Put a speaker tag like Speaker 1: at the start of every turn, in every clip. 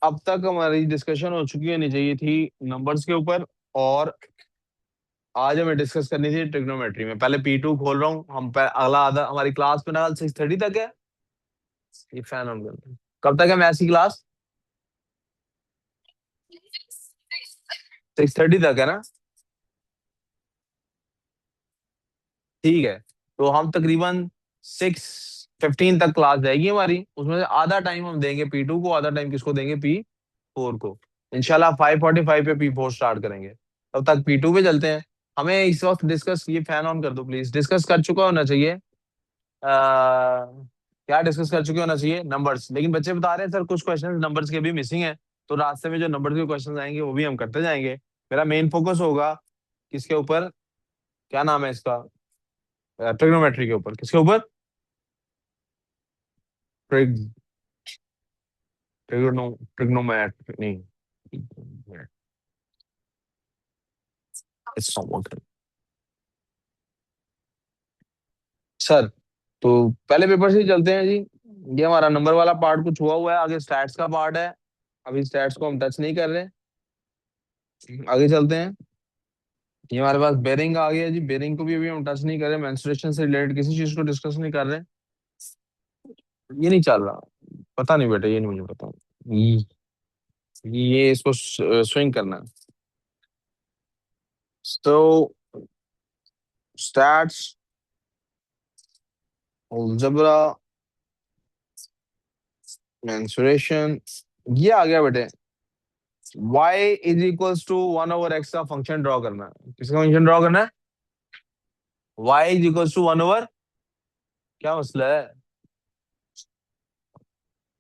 Speaker 1: अब तक हमारी डिस्कशन हो चुकी होनी चाहिए थी नंबर्स के ऊपर, और आज हमें डिस्कस करनी थी ट्रिग्नोमेट्री में। पहले P2 खोल रहा हूँ, अगला आधा हमारी क्लास में ना 6:30 तक है। ये फैन ऑन कर दो। कब तक है मैथ्स की क्लास? 6:30 तक है ना? ठीक है। तो हम तकरीबन 6:15 तक क्लास जाएगी हमारी, उसमें से आधा टाइम हम देंगे P2 को, आधा टाइम किसको देंगे? P4 को। इंशाल्लाह 5:45 पे P4 स्टार्ट करेंगे। तब तक P2 पे चलते हैं। हमें इस वक्त डिस्कस, ये फैन ऑन कर दो प्लीज, डिस्कस कर चुका होना चाहिए। क्या डिस्कस कर चुके होना चाहिए? नंबर्स। लेकिन बच्चे बता रहे हैं सर कुछ क्वेश्चन नंबर्स के भी मिसिंग हैं, तो रास्ते में जो नंबर्स के क्वेश्चन आएंगे वो भी हम करते जाएंगे। मेरा मेन फोकस होगा किसके ऊपर? क्या नाम है इसका? ट्रिग्नोमेट्री के ऊपर। किसके ऊपर? ट्रिग ट्रिग्नो ट्रिग्नोमेट्री नहीं, इट्स नॉट सर। तो पहले पेपर से ही चलते हैं जी। ये हमारा नंबर वाला पार्ट कुछ हुआ हुआ है, आगे स्टैट्स का पार्ट है। अभी स्टैट्स को हम टच नहीं कर रहे। आगे चलते हैं। ये हमारे पास बेरिंग आ गया जी, बेरिंग को भी अभी हम टच नहीं कर रहे। मेंस्ट्रुएशन से रिलेटेड किसी चीज को डिस्कस नहीं कर रहे। ये नहीं चल रहा। पता नहीं बेटा, ये नहीं मुझे पता। ये इसको स्विंग करना है। तो स्टैट्स, अलजेब्रा, मेंस्ट्रुएशन, ये आ गया बेटे। y is equals to 1/x का फंक्शन ड्रॉ करना है। किसका फंक्शन ड्रॉ करना है? y इज इक्वल्स टू 1/, क्या मसला है?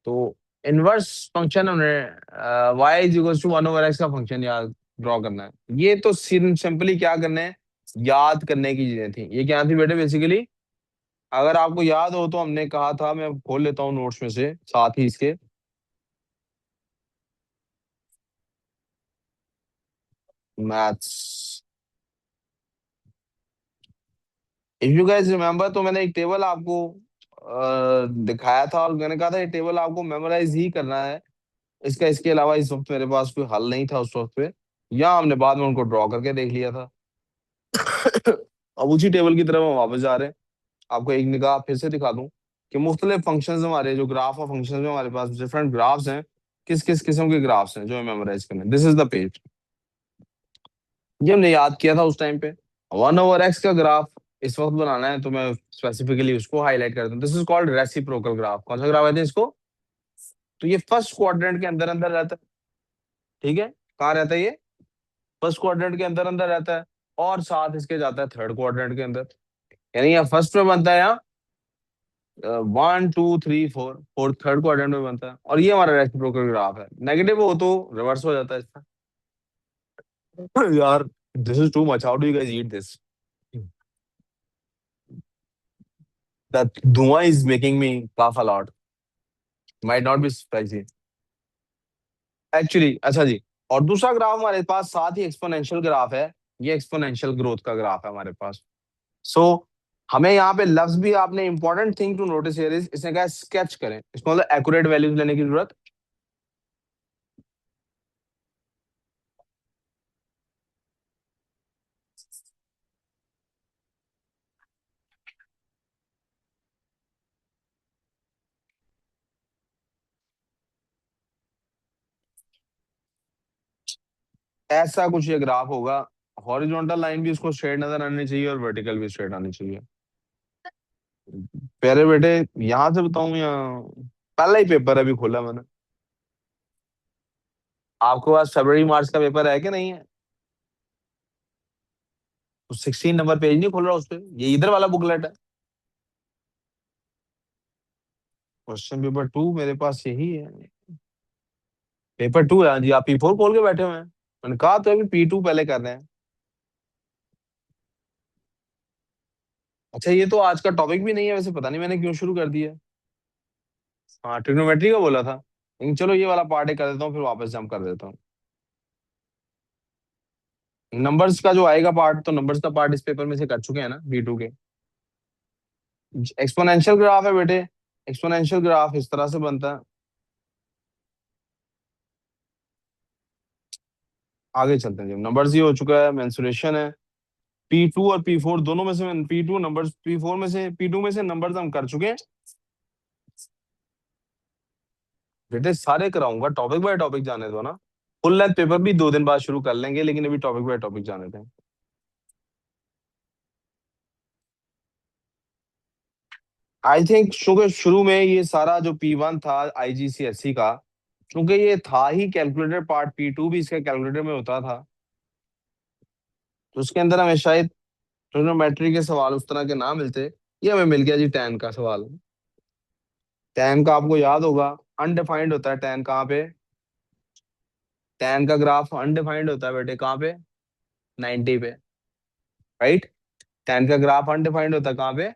Speaker 1: तो इनवर्स फंक्शन हमने y is equals to 1/x का फंक्शन याद ड्रॉ करना है। ये तो सिंपली क्या करना है, याद करने की चीजें थी। ये क्या थी बेटे बेसिकली? अगर आपको याद हो तो हमने कहा था, मैं खोल लेता हूँ नोट्स में से साथ ही इसके। Maths, if you guys remember, तो मैंने एक टेबल आपको दिखाया था, और मैंने कहा था ये टेबल आपको मेमोराइज ही करना है। इसके अलावा इस वक्त मेरे पास कोई हल नहीं था उस वक्त पे, या हमने बाद में उनको ड्रॉ करके देख लिया था। अब उसी टेबल की तरफ हम वापस जा रहे हैं। आपको एक निगाह फिर से दिखा दूं कि मुख्तलिफ फंक्शंस हमारे, जो ग्राफ और फंक्शंस में हमारे पास डिफरेंट ग्राफ्स हैं, किस किस किस्म के ग्राफ्स हैं जो हमें मेमोराइज करने हैं। This is the page. ये हमने याद किया था उस टाइम पे। 1/x का ग्राफ इस वक्त बनाना है, तो मैं स्पेसिफिकली उसको हाईलाइट करता हूँ। This is called reciprocal graph. कौन सा ग्राफ कहते हैं इसको? तो ये फर्स्ट क्वाड्रेंट के अंदर अंदर रहता है। ठीक है, कहाँ रहता है ये? फर्स्ट क्वाड्रेंट के अंदर अंदर रहता है, और साथ इसके जाता है थर्ड क्वाड्रेंट के अंदर। यानी यहाँ फर्स्ट में बनता है, यहाँ 1 2 3 4, फोर्थ थर्ड क्वाड्रेंट में बनता है। और ये हमारा रेसिप्रोकल ग्राफ है। नेगेटिव हो तो रिवर्स हो जाता है इसका। यार, this is too much, how do you guys eat this? That धुआं is making me laugh a lot. Might not be spicy actually. अच्छा जी, और दूसरा ग्राफ हमारे पास साथ ही एक्सपोनेंशियल ग्राफ है। ये एक्सपोनेंशियल ग्रोथ का ग्राफ है हमारे पास। सो हमें यहाँ पे लफ्ज भी, आपने important thing to notice here is, इसने कहा स्केच करें। इसको मतलब एक्यूरेट वैल्यूज लेने की जरूरत। ऐसा कुछ ये ग्राफ होगा। हॉरिजॉन्टल लाइन भी इसको स्ट्रेट नजर आनी चाहिए, और वर्टिकल भी स्ट्रेट आनी चाहिए। पहले बेटे यहाँ से बताऊं, या पहला ही पेपर अभी खोला मैंने? आपके पास फरवरी मार्च का पेपर है कि नहीं है? तो 16 नंबर पेज नहीं खोल रहा उस पे, ये इधर वाला बुकलेट है। क्वेश्चन पेपर 2 मेरे पास यही है। पेपर 2 है, हाँ जी। आप P4 खोल के बैठे हुए हैं। मैंने कहा तो अभी P2 पहले कर रहे हैं। अच्छा, ये तो आज का टॉपिक भी नहीं है वैसे, पता नहीं मैंने क्यों शुरू कर दिया। हाँ, ट्रिग्नोमेट्री का बोला था, लेकिन चलो ये वाला पार्ट कर देता हूँ, फिर वापस जंप कर देता हूँ। नंबर्स का जो आएगा पार्ट, तो नंबर्स का पार्ट इस पेपर में से कर चुके हैं ना B2 के। एक्सपोनेंशियल ग्राफ है बेटे। एक्सपोनेंशियल ग्राफ इस तरह से बनता है। आगे चलते हैं जी, नंबर्स ये हो चुका है, मेंसुरेशन है। P2 और P4 दोनों में से P2 नंबर्स, P4 में से, P2 में से नंबर्स हम कर चुके हैं। बेटे सारे कराऊंगा, टॉपिक बाय टॉपिक जाने दो ना। फुल लेंथ पेपर भी 2 दिन बाद शुरू कर लेंगे, लेकिन अभी टॉपिक बाय टॉपिक जाने दें। आई थिंक शुरू में ये सारा जो P1 था IGCSE का, क्योंकि ये था ही कैलकुलेटर पार्ट, P2 भी इसका कैलकुलेटर में होता था, तो उसके अंदर हमें शायद ट्रिग्नोमेट्री के सवाल उस तरह के ना मिलते। ये हमें मिल गया जी टैन का सवाल। टैन का आपको याद होगा, अनडिफाइंड होता है टैन कहाँ पे? टैन का ग्राफ अनडिफाइंड होता है बेटे कहाँ पे? 90 पे, राइट। टैन का ग्राफ अनडिफाइंड होता है कहाँ पे?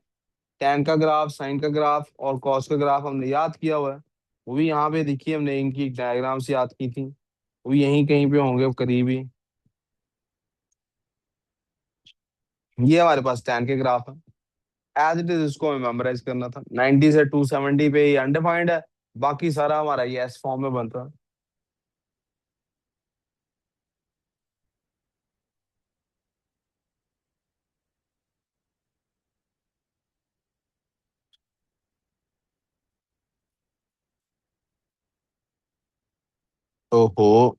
Speaker 1: टैन का ग्राफ, साइन का ग्राफ और कॉस का ग्राफ हमने याद किया हुआ है। वो भी यहाँ पे देखिए, हमने इनकी डायग्राम्स याद की थी, वो भी यहीं कहीं पे होंगे करीब ही। ये हमारे पास टैन के ग्राफ है। एज इट इज इसको हमें मेमोराइज करना था। 90 से 270 पे ये अनडिफाइंड है, बाकी सारा हमारा ये एस फॉर्म में बनता है। ओहो,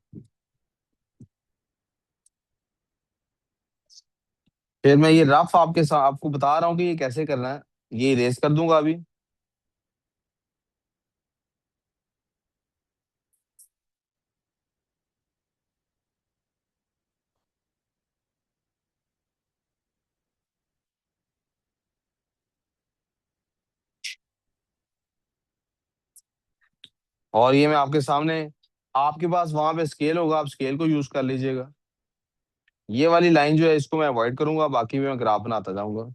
Speaker 1: फिर मैं ये रफ आपके साथ आपको बता रहा हूँ कि ये कैसे करना है। ये इरेज कर दूंगा अभी। और ये मैं आपके सामने, आपके पास वहां पे स्केल होगा, आप स्केल को यूज कर लीजिएगा। ये वाली लाइन जो है इसको मैं अवॉइड करूंगा, बाकी मैं ग्राफ बनाता जाऊंगा।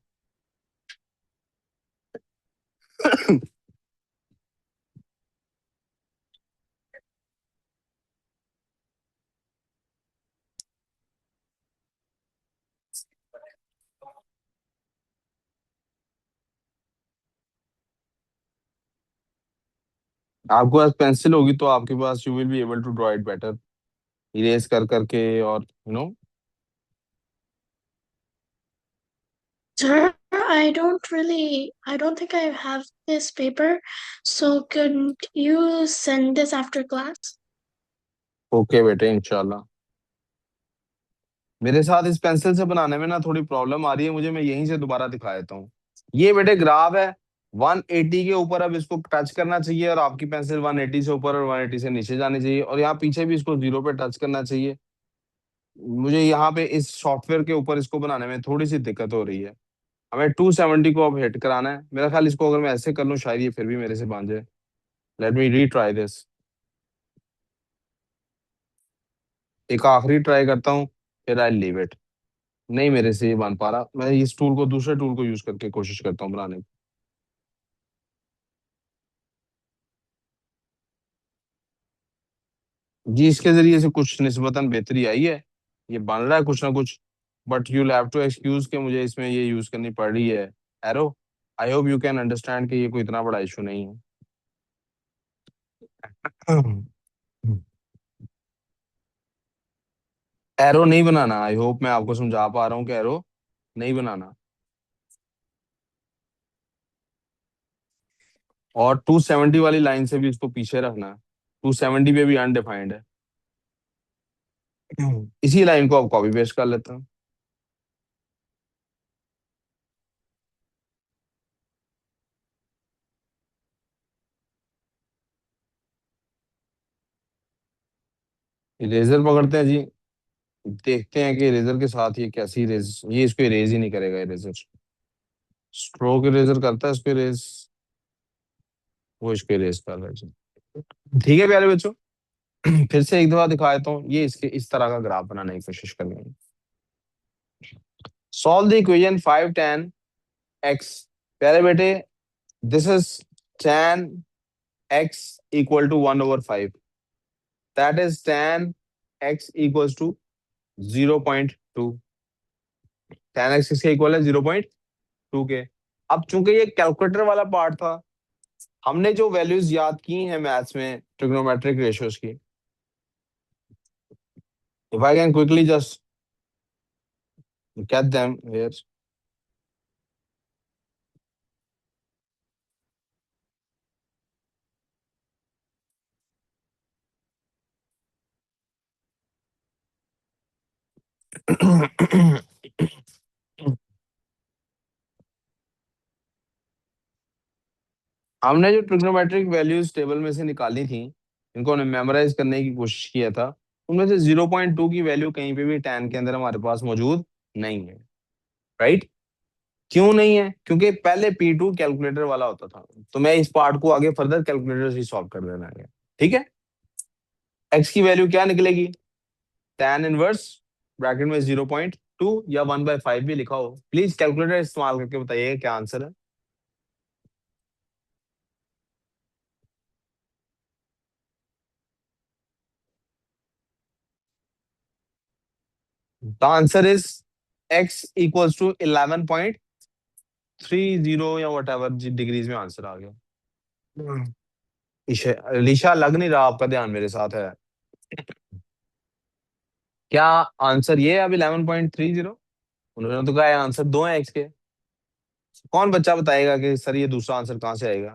Speaker 1: आपके पास पेंसिल होगी तो आपके पास you will be able to draw it better, erase कर करके, और
Speaker 2: Sir, I don't think I have this paper, so could you send this after class?
Speaker 1: Okay बेटे, इंशाल्लाह। मेरे साथ इस पेंसिल से बनाने में ना थोड़ी प्रॉब्लम आ रही है मुझे, मैं यहीं से दोबारा दिखा देता हूँ। ये बेटे ग्राफ है, 180 के ऊपर अब इसको टच करना चाहिए, और आपकी पेंसिल 180 से ऊपर और 180 से नीचे जानी चाहिए, और यहाँ पीछे भी इसको 0 पे टच करना चाहिए। मुझे यहाँ पे इस सॉफ्टवेयर के ऊपर इसको बनाने में थोड़ी सी दिक्कत हो रही है। हमें 270 को अब हिट कराना है, मेरा ख्याल इसको अगर मैं ऐसे कर लूँ शायद ये फिर भी मेरे से बांध जाए। लेट मी री ट्राई दिस। एक आखिरी ट्राई करता हूँ, फिर आई लीव इट। नहीं, मेरे से ये बन पा रहा, मैं इस टूल को, दूसरे टूल को यूज करके कोशिश करता हूँ बनाने की। जी, इसके जरिए से कुछ निस्बतन बेहतरी आई है, ये बन रहा है कुछ ना कुछ। But you have to excuse के मुझे इसमें ये यूज करनी पड़ रही है, arrow. I hope you can understand कि ये कोई इतना बड़ा इशू नहीं है। एरो नहीं बनाना, आई होप मैं आपको समझा पा रहा हूँ कि एरो नहीं बनाना। और 270 वाली लाइन से भी इसको पीछे रखना है, 270 पे भी अनडिफाइंड है। इसी लाइन को आप कॉपी पेस्ट कर लेते हैं। इरेजर पकड़ते हैं जी, देखते हैं कि इरेजर के साथ ये कैसी इरेज, ये इसको इरेज ही नहीं करेगा इरेजर। स्ट्रोक इरेजर करता है इसको इरेज, वो इसको इरेज कर रहा है जी। ठीक है प्यारे बच्चों, फिर से एक दफा दिखा देता हूँ, ये इसके इस तरह का ग्राफ बनाने की कोशिश करेंगे। Solve the equation 5 tan x। प्यारे बेटे, this is tan x equal to 1/5, that is tan x equals to 0.2। tan x किसके इक्वल है? 0.2 के। अब चूंकि ये कैलकुलेटर वाला पार्ट था, हमने जो वैल्यूज याद की हैं मैथ्स में ट्रिग्नोमेट्रिक रेशियोज की, If I can quickly just get them here. हमने जो ट्रिग्नोमेट्रिक वैल्यूज टेबल में से निकाली थी, इनको हमने मेमोराइज करने की कोशिश किया था, उनमें से 0.2 की वैल्यू कहीं पे भी tan के अंदर हमारे पास मौजूद नहीं है, राइट? क्यों नहीं है? क्योंकि पहले P2 कैलकुलेटर वाला होता था, तो मैं इस पार्ट को आगे फर्दर कैलकुलेटर से सॉल्व कर देना है, ठीक है? x की वैल्यू क्या निकलेगी? tan इनवर्स ब्रैकेट में 0.2 या 1/5 भी लिखा हो, प्लीज कैलकुलेटर इस्तेमाल करके बताइए क्या आंसर है। The answer is x equals to 11.30 या वट एवर डिग्रीज में आंसर आ गया। ईशा लग नहीं रहा आपका ध्यान मेरे साथ है। क्या आंसर ये है अब 11.30? उन्होंने तो कहा है आंसर दो है एक्स के। कौन बच्चा बताएगा कि सर ये दूसरा आंसर कहाँ से आएगा?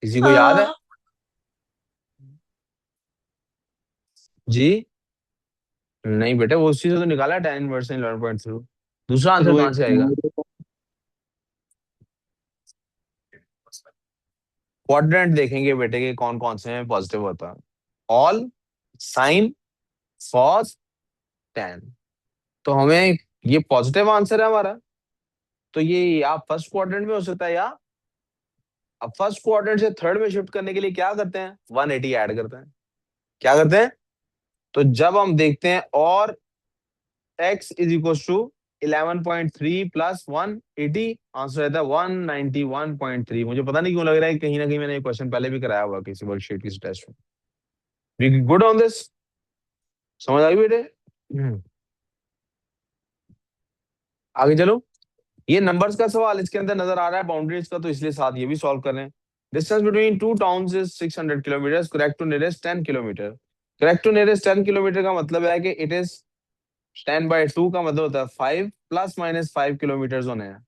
Speaker 1: किसी को याद है?
Speaker 2: Uh,
Speaker 1: जी नहीं बेटे, वो उसी से तो निकाला 10 11.3। दूसरा आंसर कहाँ
Speaker 3: रोहित
Speaker 1: से आएगा? क्वाड्रेंट देखेंगे बेटे के कौन कौन से हैं पॉजिटिव होता है। All, sine, cos, tan. तो हमें ये पॉजिटिव आंसर है हमारा, तो ये या फर्स्ट क्वाड्रेंट में हो सकता है, या अब फर्स्ट क्वाड्रेंट से थर्ड में शिफ्ट करने के लिए क्या करते हैं? 180 ऐड करते हैं। क्या करते हैं? तो जब हम देखते हैं और x is equal to 11.3 plus 180, answer रहता है 191.3। मुझे पता नहीं क्यों लग रहा है कि कहीं ना कहीं मैंने ये क्वेश्चन पहले भी कराया हुआ किसी वर्कशीट किसी टेस्ट में। We good on this? समझ आई बेटे? आगे चलो। ये नंबर्स का सवाल इसके अंदर नजर आ रहा है, बाउंड्रीज का, तो इसलिए साथ ये भी सॉल्व कर रहे हैं। Distance between two towns is 600 kilometre, correct to nearest 10 kilometre. Correct to nearest 10 kilometre का मतलब है कि इट इज 10/2 का मतलब होता है 5 प्लस माइनस 5 किलोमीटर होने हैं।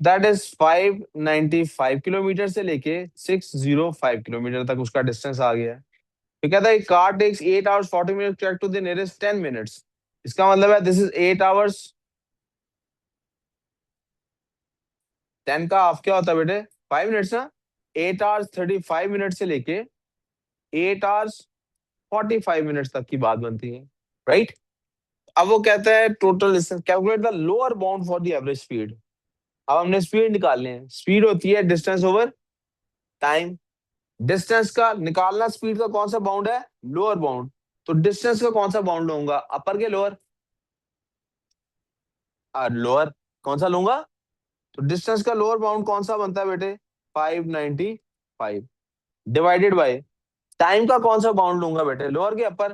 Speaker 1: दैट इज 595 किलोमीटर से लेके 605 किलोमीटर तक उसका डिस्टेंस आ गया है। तो कहता है car takes 8 hours 40 minutes track to the nearest 10 minutes. इसका मतलब है दिस इज 8 आवर्स, 10 का हाफ क्या होता है बेटे? 5 मिनट्स ना। 8 आवर्स 35 मिनट से लेके 8 आवर्स 45 मिनट्स तक की बात बनती है, राइट? अब वो कहता है total distance calculate the lower bound for the average speed. अब हमने स्पीड निकालनी है। स्पीड होती है डिस्टेंस ओवर टाइम। डिस्टेंस का निकालना, स्पीड का कौन सा बाउंड है? Lower bound. तो डिस्टेंस का कौन सा बाउंड लूंगा? अपर के लोअर? लोअर। कौन सा लूंगा? तो डिस्टेंस का लोअर बाउंड कौन सा बनता है बेटे? 595 डिवाइडेड बाय टाइम का कौन सा बाउंड लूंगा बेटे? लोअर के अपर?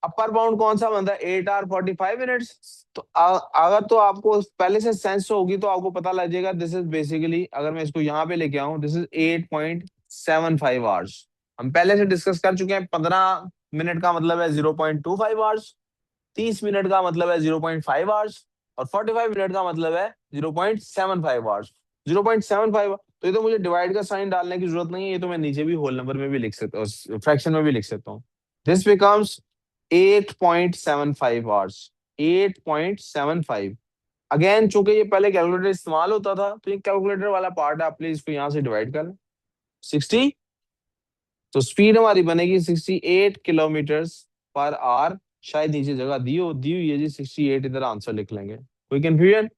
Speaker 1: अपर बाउंड कौन सा बनता है? 8 आवर 45 मिनट्स। तो अगर तो आपको पहले से सेंस होगी तो आपको पता लग जाएगा दिस इज बेसिकली, अगर मैं इसको यहाँ पे लेके आऊं, दिस इज 8.75 आवर्स। हम पहले से डिस्कस कर चुके हैं। 15 मिनट का मतलब है 0.25 आवर्स, 30 मिनट का मतलब है 0.5 आवर्स, और 45 मिनट का मतलब है 0.75 आवर्स। 0.75, तो ये तो मुझे डिवाइड का साइन डालने की जरूरत नहीं है, ये तो मैं नीचे भी होल नंबर में भी लिख सकता हूँ, फ्रैक्शन में भी लिख सकता हूँ। This becomes 8.75 hours. 8.75। अगेन चूंकि ये पहले कैलकुलेटर इस्तेमाल होता था, तो ये कैलकुलेटर वाला पार्ट है, आप प्लीज इसको यहाँ से डिवाइड कर लें। 60, तो स्पीड हमारी बनेगी 68 किलोमीटर पर आवर। शायद नीचे जगह दी हुई है जी 68, इधर आंसर लिख लेंगे। कोई कंफ्यूजन?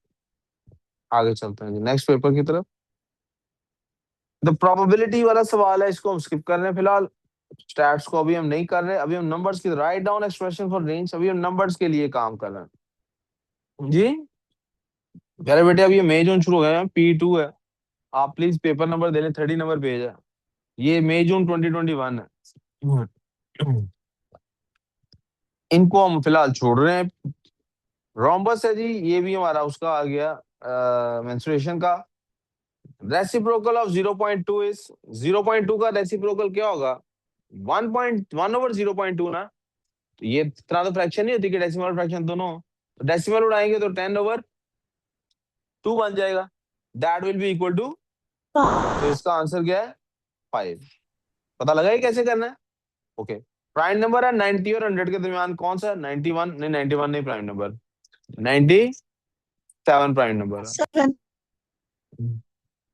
Speaker 1: आगे चलते हैं जी नेक्स्ट पेपर की तरफ। द प्रोबेबिलिटी वाला सवाल है, इसको हम स्किप कर रहे हैं फिलहाल। स्टैट्स को अभी हम नहीं कर रहे, अभी हम नंबर्स की write down expression for range, अभी हम नंबर्स के लिए काम कर रहे हैं जी। मेरे बेटे अब ये मई जून शुरू हो गए हैं, P2 है। आप प्लीज पेपर नंबर दे लें, 30 नंबर पेज है। ये मई जून 2021 है। इनको हम फिलहाल छोड़ रहे हैं। रोम्बस है जी, ये भी हमारा उसका आ गया मेंस्ट्रुएशन का। रेसिप्रोकल ऑफ 0.2 इज, 0.2 का रेसिप्रोकल क्या होगा? 1/0.2 ना, तो ये इतना तो फ्रैक्शन नहीं होती कि डेसिमल फ्रैक्शन दोनों हो। तो डेसिमल उड़ाएंगे तो 10/2 बन जाएगा, that will be equal to, तो इसका आंसर क्या है? 5। पता लगा ये कैसे करना है? ओके। प्राइम नंबर है 90 और 100 के दरमियान कौन सा? 91 नहीं, 91 नहीं प्राइम नंबर, 97 प्राइम नंबर है।
Speaker 2: 7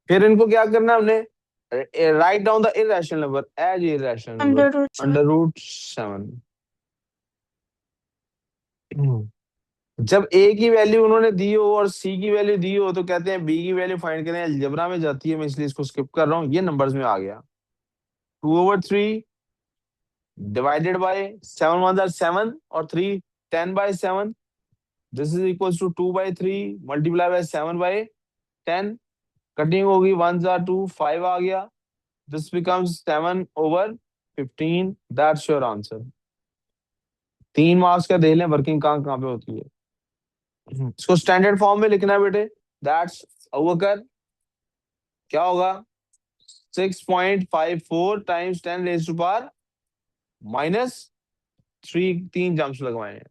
Speaker 1: फिर इनको क्या करना है हमने? Right down the irrational number as irrational number,
Speaker 2: under root 7.
Speaker 1: √7। जब ए की वैल्यू उन्होंने दी हो और सी की वैल्यू दी हो, तो कहते हैं बी की वैल्यू फाइंड करें। अलजेब्रा में जाती है, मैं इसलिए इसको स्किप कर रहा हूँ, ये नंबर्स में आ गया। 2/3 डिवाइडेड बाय 7 1 are 7 और 3 10/7, this is equal to 2/3 multiply by 7/10, cutting होगी 1 are 2, 5 आ गया, this becomes 7/15, that's your answer. 3 marks का दे लें, वर्किंग कहाँ कहाँ पे होती है। इसको स्टैंडर्ड फॉर्म में लिखना है बेटे, दैट्स अबूबकर, क्या होगा? 6.54 टाइम्स 10⁻⁻3, 3 जम्प्स लगवाए हैं।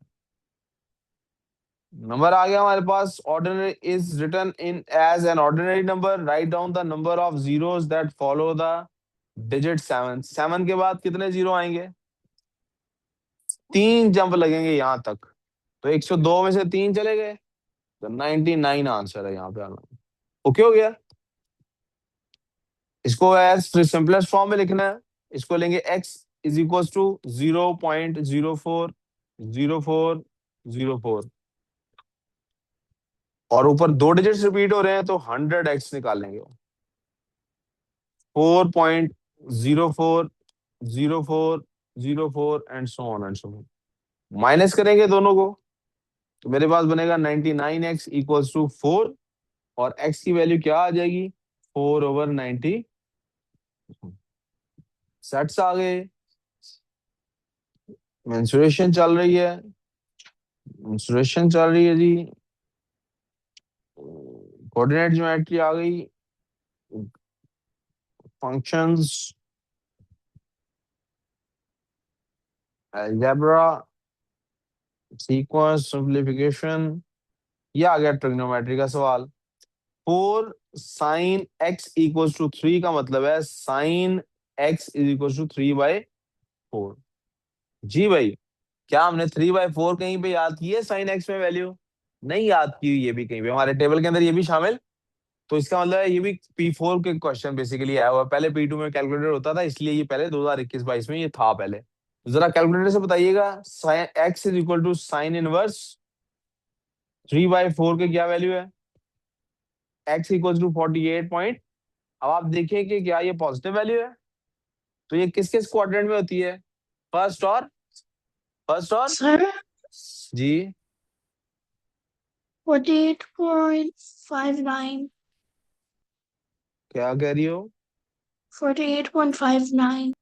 Speaker 1: नंबर आ गया हमारे पास। Ordinary is written in as an ordinary number, write down the number of zeros that follow the digit 7। 7 के बाद कितने जीरो आएंगे? 3 जंप लगेंगे यहां तक, तो 102 में से 3 चले गए, तो 99 आंसर है यहाँ पे आना। ओके हो गया। इसको एज सिंपलेस्ट फॉर्म में लिखना है। इसको लेंगे x इज इक्वल टू 0.040404, और ऊपर 2 डिजिट्स रिपीट हो रहे हैं, तो 100x निकालेंगे। 4.040404 and so on and so on. Minus करेंगे दोनों को, तो मेरे पास बनेगा 99x इक्वल्स टू 4, और x की वैल्यू क्या आ जाएगी? 4/90। सेट्स आ गए। मेंसुरेशन चल रही है, मेंसुरेशन चल रही है जी। कोऑर्डिनेट ज्योमेट्री आ गई, फंक्शंस, अलजेब्रा, सीक्वेंस, सिंपलीफिकेशन, ये आ गया ट्रिग्नोमेट्री का सवाल। 4 sin x = 3 का मतलब है sin x = 3/4। जी भाई, क्या हमने 3/4 कहीं पे याद की है sin x में वैल्यू? नहीं याद की हुई, ये भी कहीं पे हमारे टेबल के अंदर ये भी शामिल। तो इसका मतलब है ये भी P4 के क्वेश्चन बेसिकली आया हुआ है। पहले P2 में कैलकुलेटर होता था, इसलिए ये पहले 2021-22 में ये था पहले। तो जरा कैलकुलेटर से बताइएगा, sin x = sin इनवर्स 3/4 के क्या वैल्यू है? x = 48 point. अब आप देखें कि क्या ये पॉजिटिव वैल्यू है, तो ये किस किस क्वाड्रेंट में होती है? फर्स्ट और फर्स्ट और
Speaker 2: Sir,
Speaker 1: जी,
Speaker 2: 48.59.
Speaker 1: क्या कह रही हो?
Speaker 2: 48.59.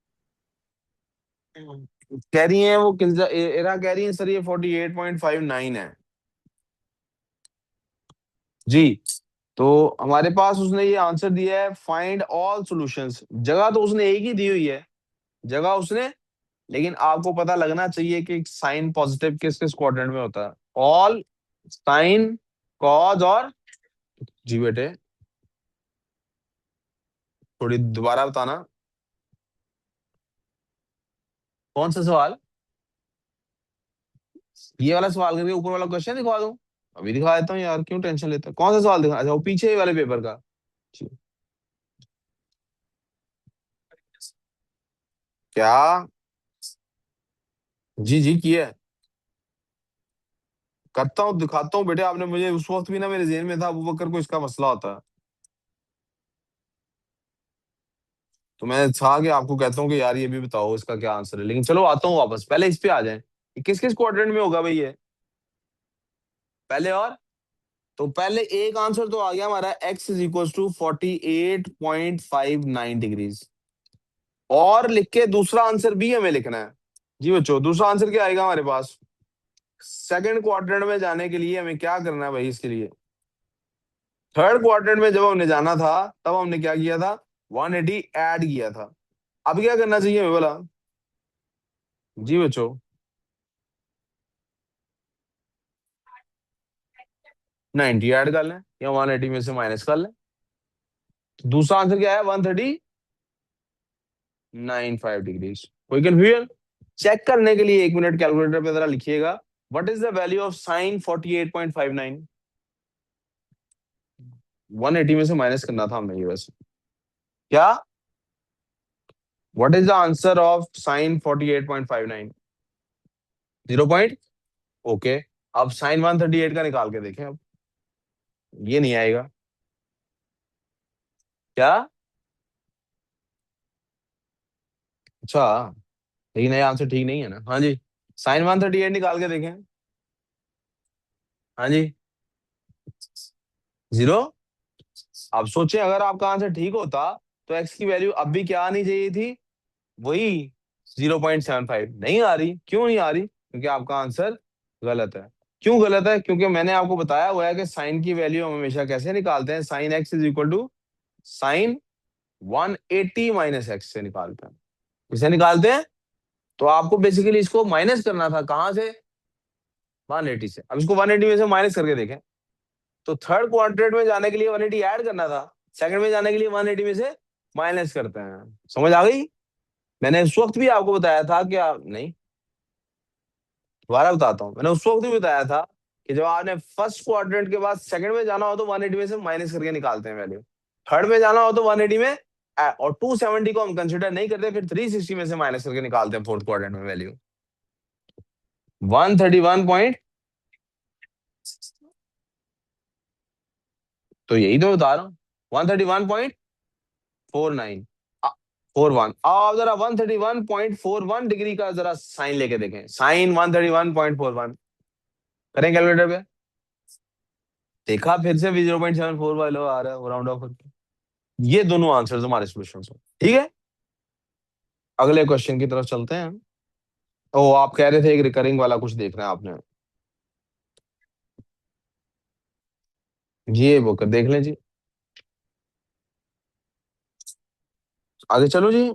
Speaker 1: कह रही हैं वो एरा कह रही है सर ये 48.59 है जी। तो हमारे पास उसने ये आंसर दिया है, फाइंड ऑल सॉल्यूशंस। जगह तो उसने एक ही दी हुई है, जगह उसने, लेकिन आपको पता लगना चाहिए कि साइन पॉजिटिव किस किस क्वाड्रेंट में होता है। ऑल, साइन, कॉज और, जी बेटे थोड़ी दोबारा बताना, कौन सा सवाल? ये वाला सवाल करके ऊपर वाला क्वेश्चन दिखा दूं? अभी दिखा देता हूँ यार, क्यों टेंशन लेता है? कौन सा सवाल दिखा? अच्छा वो पीछे वाले पेपर का। जी। क्या? जी जी किया है, करता हूँ, दिखाता हूँ बेटे। आपने मुझे उस वक्त भी ना, मेरे जेहन में था अबू बकर को इसका मसला होता है, तो मैं था कि आपको कहता हूँ कि यार ये भी बताओ इसका क्या आंसर है। लेकिन चलो आता हूँ वापस, पहले इस पे आ जाए। किस किस क्वाड्रेंट में होगा भाई ये? पहले और, तो पहले एक आंसर तो आ गया हमारा, x = 48.59 डिग्रीज। और लिख के दूसरा आंसर भी हमें लिखना है। जी बच्चों, दूसरा आंसर क्या आएगा हमारे पास? सेकंड क्वाड्रेंट में जाने के लिए हमें क्या करना है भाई? इसके लिए थर्ड क्वाड्रेंट में जब हमने जाना था, तब हमने क्या किया था? 180 ऐड किया था। अब क्या करना चाहिए हमें बोला? जी बच्चों, 90 ऐड कर लें या 180 में से माइनस कर लें। तो दूसरा आंसर क्या है? 130.95 डिग्री। कोई कंफ्यूजन? चेक करने के लिए 1 मिनट कैलकुलेटर पे जरा लिखिएगा, what is the value of sine 48.59? 180 में से माइनस करना था हमने ये वैसे। क्या? What is the answer of sine 48.59? 0 point. Okay. अब साइन 138 का निकाल के देखें अब। ये नहीं आएगा। क्या? अच्छा, लेकिन ये आंसर ठीक नहीं है ना। हाँ जी, साइन 138 निकाल के देखें। हाँ जी, 0। अब सोचें, अगर आपका आंसर ठीक होता तो एक्स की वैल्यू अब भी क्या आनी चाहिए थी? वही 0.75। नहीं आ रही। क्यों नहीं आ रही? क्योंकि आपका आंसर गलत है। क्यों गलत है? क्योंकि मैंने आपको बताया हुआ है कि साइन की वैल्यू हम हमेशा कैसे निकालते हैं? Sine x is equal to sine 180 minus x से निकालते हैं। किसे निकालते हैं? तो आपको बेसिकली इसको माइनस करना था। कहां से? 180 से। अब इसको 180 में से माइनस करके देखें। तो थर्ड क्वाड्रेंट में जाने के लिए 180 ऐड करना था, सेकंड में जाने के लिए 180 में से माइनस करते हैं। समझ आ गई? मैंने उस वक्त भी आपको बताया था कि आप नहीं, दोबारा बताता हूँ। मैंने उस वक्त भी बताया था कि जब आपने फर्स्ट क्वाड्रेंट के बाद सेकंड में जाना हो तो 180 में से माइनस करके निकालते हैं वैल्यू। थर्ड में जाना हो तो 180 में और 270 को हम कंसिडर नहीं करते, फिर 360 में से माइनस करके निकालते हैं फोर्थ क्वाड्रेंट में वैल्यू। 131 पॉइंट। तो यही तो बता रहा हूँ, 131.49 41। अब जरा 131.41 डिग्री का जरा साइन लेके देखें। साइन 131.41 करें कैलकुलेटर पे। देखा, फिर से भी 0.74 वाला आ रहा है राउंड ऑफ करके। ये दोनों आंसर हमारे सॉल्यूशन हैं। ठीक है, अगले क्वेश्चन की तरफ चलते हैं। ओ, आप कह रहे थे एक रिकरिंग वाला कुछ देखना है आपने। ये वो कर देख लें जी। आगे चलो जी।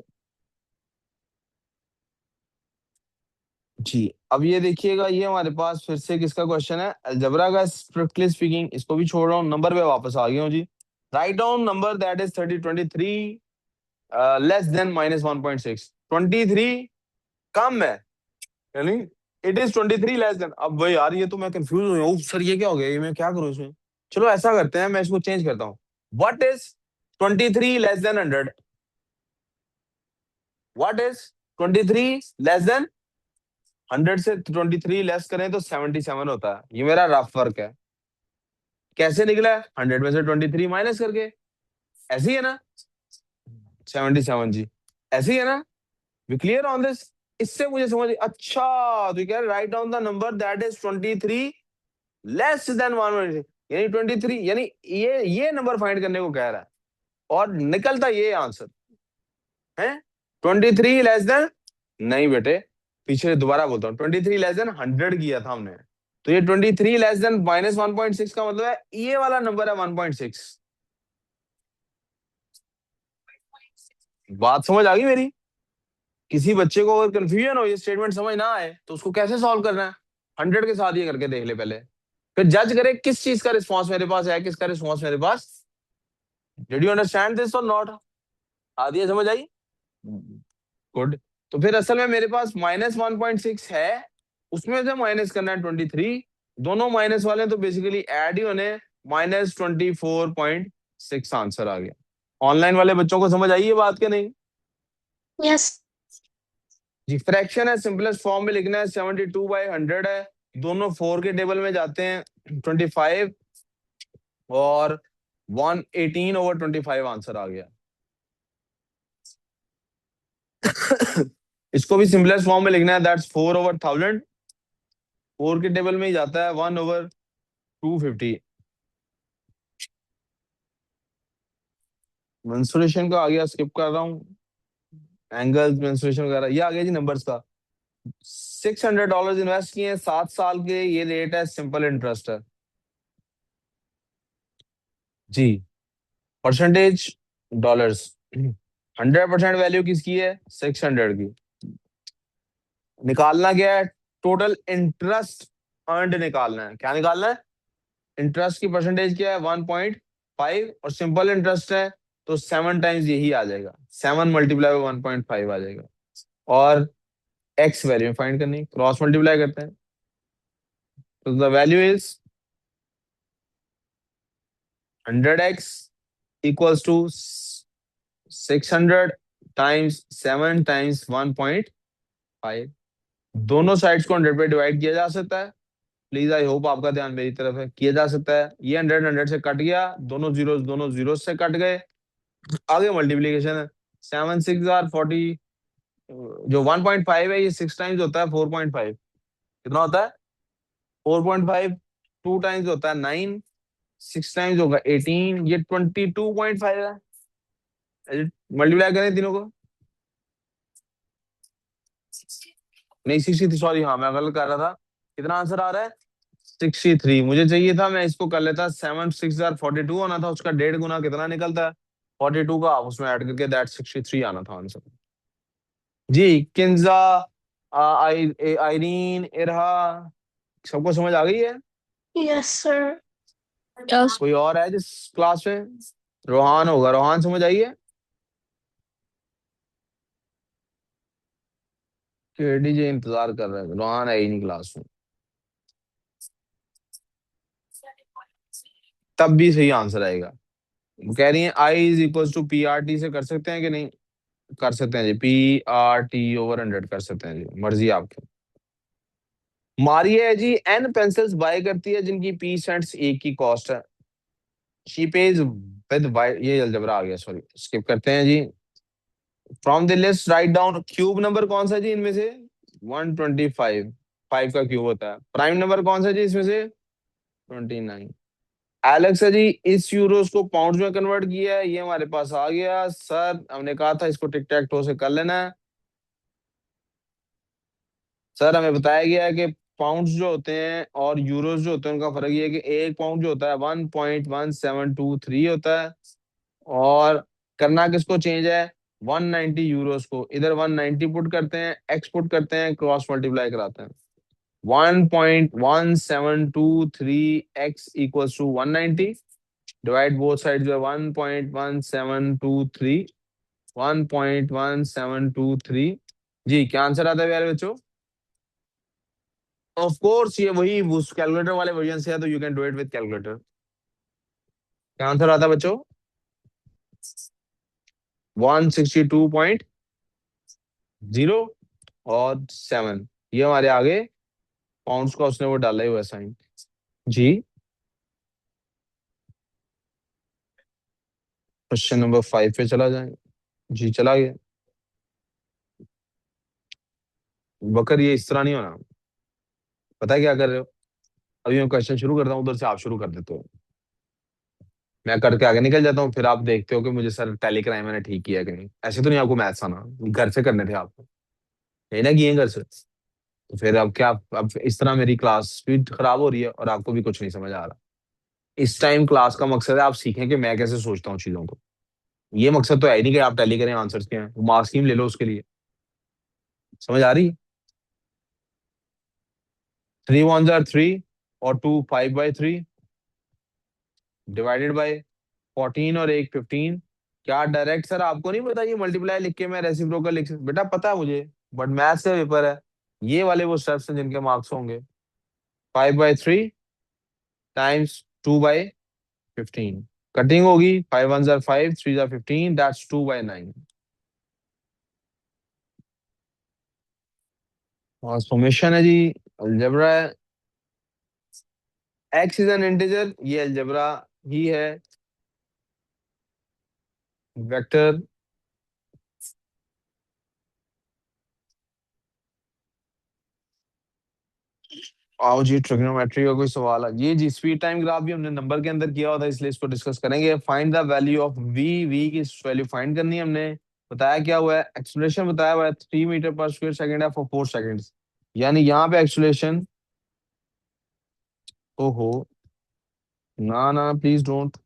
Speaker 1: जी, अब ये देखिएगा, ये हमारे पास फिर से किसका क्वेश्चन है? अलजबरा का। स्ट्रिक्टली स्पीकिंग इसको भी छोड़ रहा हूँ, नंबर पे वापस आ गया हूँ जी। Write down number that is 23 less than -1.6। 23 कम है, यानी इट इज 23 लेस देन। अब भाई यार, ये तो मैं कंफ्यूज हो गया हूँ सर, ये क्या हो गया? ये मैं क्या करूँ इसमें? चलो ऐसा करते हैं, मैं इसको चेंज करता हूँ। What is 23 less then 100? What is 23 less then 100? से 23 लेस करें तो 77 होता है। ये मेरा रफ वर्क है। कैसे निकला है? 100 में से 23 माइनस करके। ऐसे ही है ना? 77 जी, ऐसे ही है ना? We clear on this? इससे मुझे समझ अच्छा। तो ये कह रहे right down the number that is 23 less than 1, यानी 23, यानी ये नंबर फाइंड करने को कह रहा है, और निकलता ये आंसर है 23 लेस देन। नहीं बेटे, पीछे दोबारा बोलता हूँ, 23 लेस देन 100 किया था हमने। तो ये 23 लेस देन -1.6 का मतलब है ये वाला नंबर है 1.6। बात समझ आ गई मेरी? किसी बच्चे को अगर कंफ्यूजन हो, ये स्टेटमेंट समझ ना आए, तो उसको कैसे सॉल्व करना है? 100 के साथ ये करके देख ले पहले, फिर जज करे किस चीज का रिस्पॉन्स मेरे पास है, किसका रिस्पॉन्स मेरे पास। डिड यू अंडरस्टैंड दिस और नॉट? आदि ये समझ आई? गुड। तो फिर असल में मेरे पास -1.6 है, उसमें से माइनस करना है 23। दोनों माइनस वाले हैं, तो बेसिकली ऐड ही होने, -24.6 आंसर आ गया। ऑनलाइन वाले बच्चों को समझ आई ये बात के नहीं?
Speaker 2: Yes.
Speaker 1: जी, फ्रैक्शन है, सिंपलेस्ट फॉर्म में लिखना है। 72/100 है, दोनों 4 के टेबल में जाते हैं। 25 और 118/25 आंसर आ गया। इसको भी सिंपलेस्ट फॉर्म में लिखना है, दैट्स 4/1000। 4 के टेबल में ही जाता है 1/250। मेंसुरेशन का आ गया, स्किप कर रहा हूँ। एंगल्स, मेंसुरेशन वगैरह ये आ गया जी नंबर्स का। $600 इन्वेस्ट किए हैं 7 साल के, ये रेट है, सिंपल इंटरेस्ट है जी। परसेंटेज डॉलर्स, 100% वैल्यू किसकी है? 600 की। निकालना क्या है, टोटल इंटरेस्ट अर्नड निकालना है। क्या निकालना है, इंटरेस्ट की परसेंटेज क्या है 1.5, और सिंपल इंटरेस्ट है तो 7 टाइम्स यही आ जाएगा, 7 × 1.5 आ जाएगा। और एक्स वैल्यू फाइंड करनी, क्रॉस मल्टीप्लाई करते हैं। तो the value is 100x equals to 600 times 7 times 1.5। दोनों साइड्स को 100 पे डिवाइड किया जा सकता है। प्लीज आई होप आपका ध्यान मेरी तरफ है, किया जा सकता है। ये 100 से कट गया, दोनों जीरो से कट गए, आगे मल्टीप्लीकेशन है। 7 6 जार 40, जो 1.5 है ये 6 टाइम्स होता है 4.5, कितना होता है 4.5, 2 टाइम्स होता है 9, 6 टाइम्स होगा 18, ये 22.5 है। मल्टीप्लाई करें तीनों को, नहीं 63, सॉरी हाँ मैं गलत कर रहा था। कितना आंसर आ रहा है 63, मुझे चाहिए था मैं इसको कर लेता 7 6 जार 42 आना था, उसका 1.5 गुना कितना निकलता है 42 का, आप उसमें ऐड करके दैट 63 आना था आंसर। जी किंजा, आइरीन, इरहा, सबको समझ आ गई है?
Speaker 2: Yes, sir.
Speaker 3: Yes.
Speaker 1: कोई और है जिस क्लास में? रोहान होगा, रोहान समझ आई है? केडीजे इंतजार कर रहे हैं, रोहान है ही नहीं क्लास में। तब भी सही आंसर आएगा। वो कह रही है I is equal to P R T से कर सकते हैं कि नहीं? कर सकते हैं जी, P/R/T/100 कर सकते हैं जी, मर्जी आपकी। मारिया है जी एन पेंसिल्स बाय करती है जिनकी पी सेंट्स एक की कॉस्ट है। शी पेज विद बाय, ये अलजबरा आ गया, सॉरी स्किप करते हैं जी। From the list write down, cube number कौन सा है जी इनमें से? 125, 5 का क्यूब होता है। प्राइम नंबर कौन सा है जी इसमें से? 29। एलेक्स है जी, इस यूरोस को पाउंड्स में कन्वर्ट किया है, ये हमारे पास आ गया सर, हमने कहा था इसको टिक टैक टो से कर लेना है। सर हमें बताया गया है कि पाउंड्स जो होते हैं और यूरोस जो होते हैं उनका फर्क ये है कि एक पाउंड जो होता है 1.1723 होता है, और करना किसको चेंज है 190 यूरोस को, इधर 190 पुट करते हैं, एक्स पुट करते हैं, क्रॉस मल्टीप्लाई कराते हैं। 1.1723 x equals to 190, divide both side जो है 1.1723, 1.1723। जी क्या आंसर आता है प्यारे बच्चों? ऑफ कोर्स ये वही उस कैलकुलेटर वाले वर्जन से है, तो you can do it with calculator. क्या आंसर आता है बच्चों? 162.0 और 7, ये हमारे आगे पाउंड्स का उसने वो डाला ही हुआ साइन। जी क्वेश्चन नंबर 5 पे चला जाए। जी चला गया। बकर ये इस तरह नहीं होना, पता है क्या कर रहे हो? अभी मैं क्वेश्चन शुरू करता हूँ, उधर से आप शुरू कर देते हो, मैं करके आगे निकल जाता हूँ, फिर आप देखते हो कि मुझे सर टैली कराई मैंने ठीक किया कि नहीं। ऐसे तो नहीं आपको मैथ्स आना, घर से करने थे आपको, नहीं ना किए घर से? तो फिर अब क्या, अब इस तरह मेरी क्लास स्पीड खराब हो रही है और आपको भी कुछ नहीं समझ आ रहा। इस टाइम क्लास का मकसद है आप सीखें कि मैं कैसे सोचता हूँ चीजों को। ये मकसद तो है ही नहीं कि आप टैली करें आंसर्स के हैं, मार्क्स स्कीम ले लो उसके लिए। समझ आ रही? 3 1 3 और 2 5/3 डिवाइडेड बाय 14 और 1 15। क्या डायरेक्ट सर आपको नहीं पता ये मल्टीप्लाई लिख के मैं रेसिप्रोकल लिख बेटा पता है मुझे, बट मैथ्स का पेपर है, ये वाले वो स्टेप्स हैं जिनके मार्क्स होंगे। 5/3 टाइम्स 2/15, कटिंग होगी, 5 1 5, 3 15, दैट्स 2/9। और समेशन है जी, अलजेब्रा है। एक्स इज एन इंटीजर, ये अलजेब्रा ही है। वेक्टर, आओ जी ट्रिग्नोमेट्री का कोई सवाल है ये जी, स्पीड टाइम ग्राफ भी हमने नंबर के अंदर किया हुआ था, इसलिए इसको डिस्कस करेंगे। Find the value of v, v की वैल्यू फाइंड करनी है हमने। बताया क्या हुआ है, एक्सेलरेशन बताया हुआ है 3 मीटर पर स्क्वायर सेकंड है फॉर 4 सेकंड्स, यानी यहाँ पे एक्सेलरेशन, ओहो ना ना प्लीज डोंट,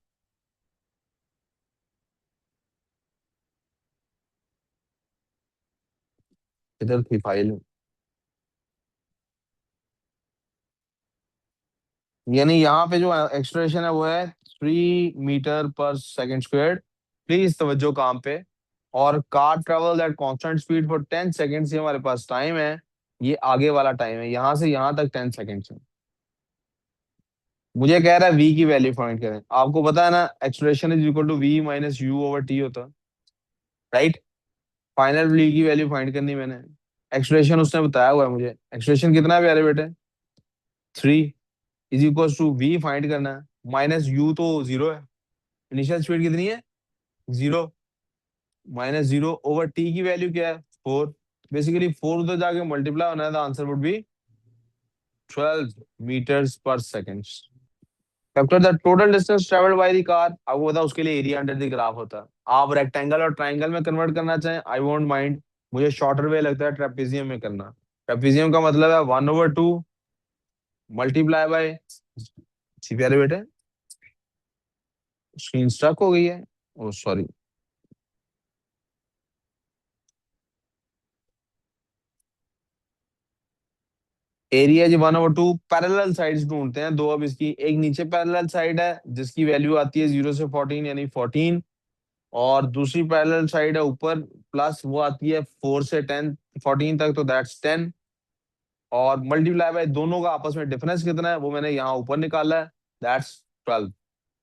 Speaker 1: इधर थी फाइल, यानी यहाँ पे जो एक्सलेरेशन है वो है 3 मीटर पर सेकंड स्क्वायर। प्लीज तवज्जो काम पे। और car travel at constant speed for 10 seconds, ये हमारे पास टाइम है। ये आगे वाला टाइम है, यहाँ से यहाँ तक 10 सेकेंड्स है। मुझे कह रहा है v की वैल्यू फाइंड करें। आपको पता है ना, acceleration is equal to v minus u over t होता है, राइट। फाइनल v की वैल्यू फाइंड करनी मैंने। एक्सलेरेशन उसने बताया हुआ है मुझे। एक्सलेरेशन कितना है प्यारे बेटे? 3 is equal to v find करना है। माइनस यू तो जीरो है। इनिशियल स्पीड कितनी है? Zero. Minus zero over t की वैल्यू क्या है? 4। बेसिकली 4 उधर जाके मल्टीप्लाई होना है, the answer would be 12 metres per second. Capture the total distance travelled by the car. आपको पता है उसके लिए एरिया अंडर द ग्राफ होता है। आप रेक्टेंगल और ट्राइंगल में कन्वर्ट करना चाहें, आई वोंट माइंड। मुझे शॉर्टर वे लगता है ट्रेपेजियम में करना। ट्रेपेजियम का मतलब है 1/2 मल्टीप्लाई बाय, जी प्यारे बेटे स्क्रीन स्टक हो गई है, ओ सॉरी। एरिया जी 1/2। पैरेलल साइड्स ढूंढते हैं दो। अब इसकी एक नीचे पैरेलल साइड है जिसकी वैल्यू आती है 0 से 14 यानी 14। और दूसरी पैरेलल साइड है ऊपर, प्लस वो आती है 4 से 10, 14 तक, तो दैट्स 10। और मल्टीप्लाई बाय दोनों का आपस में डिफरेंस कितना है वो मैंने यहाँ ऊपर निकाला है, दैट्स 12।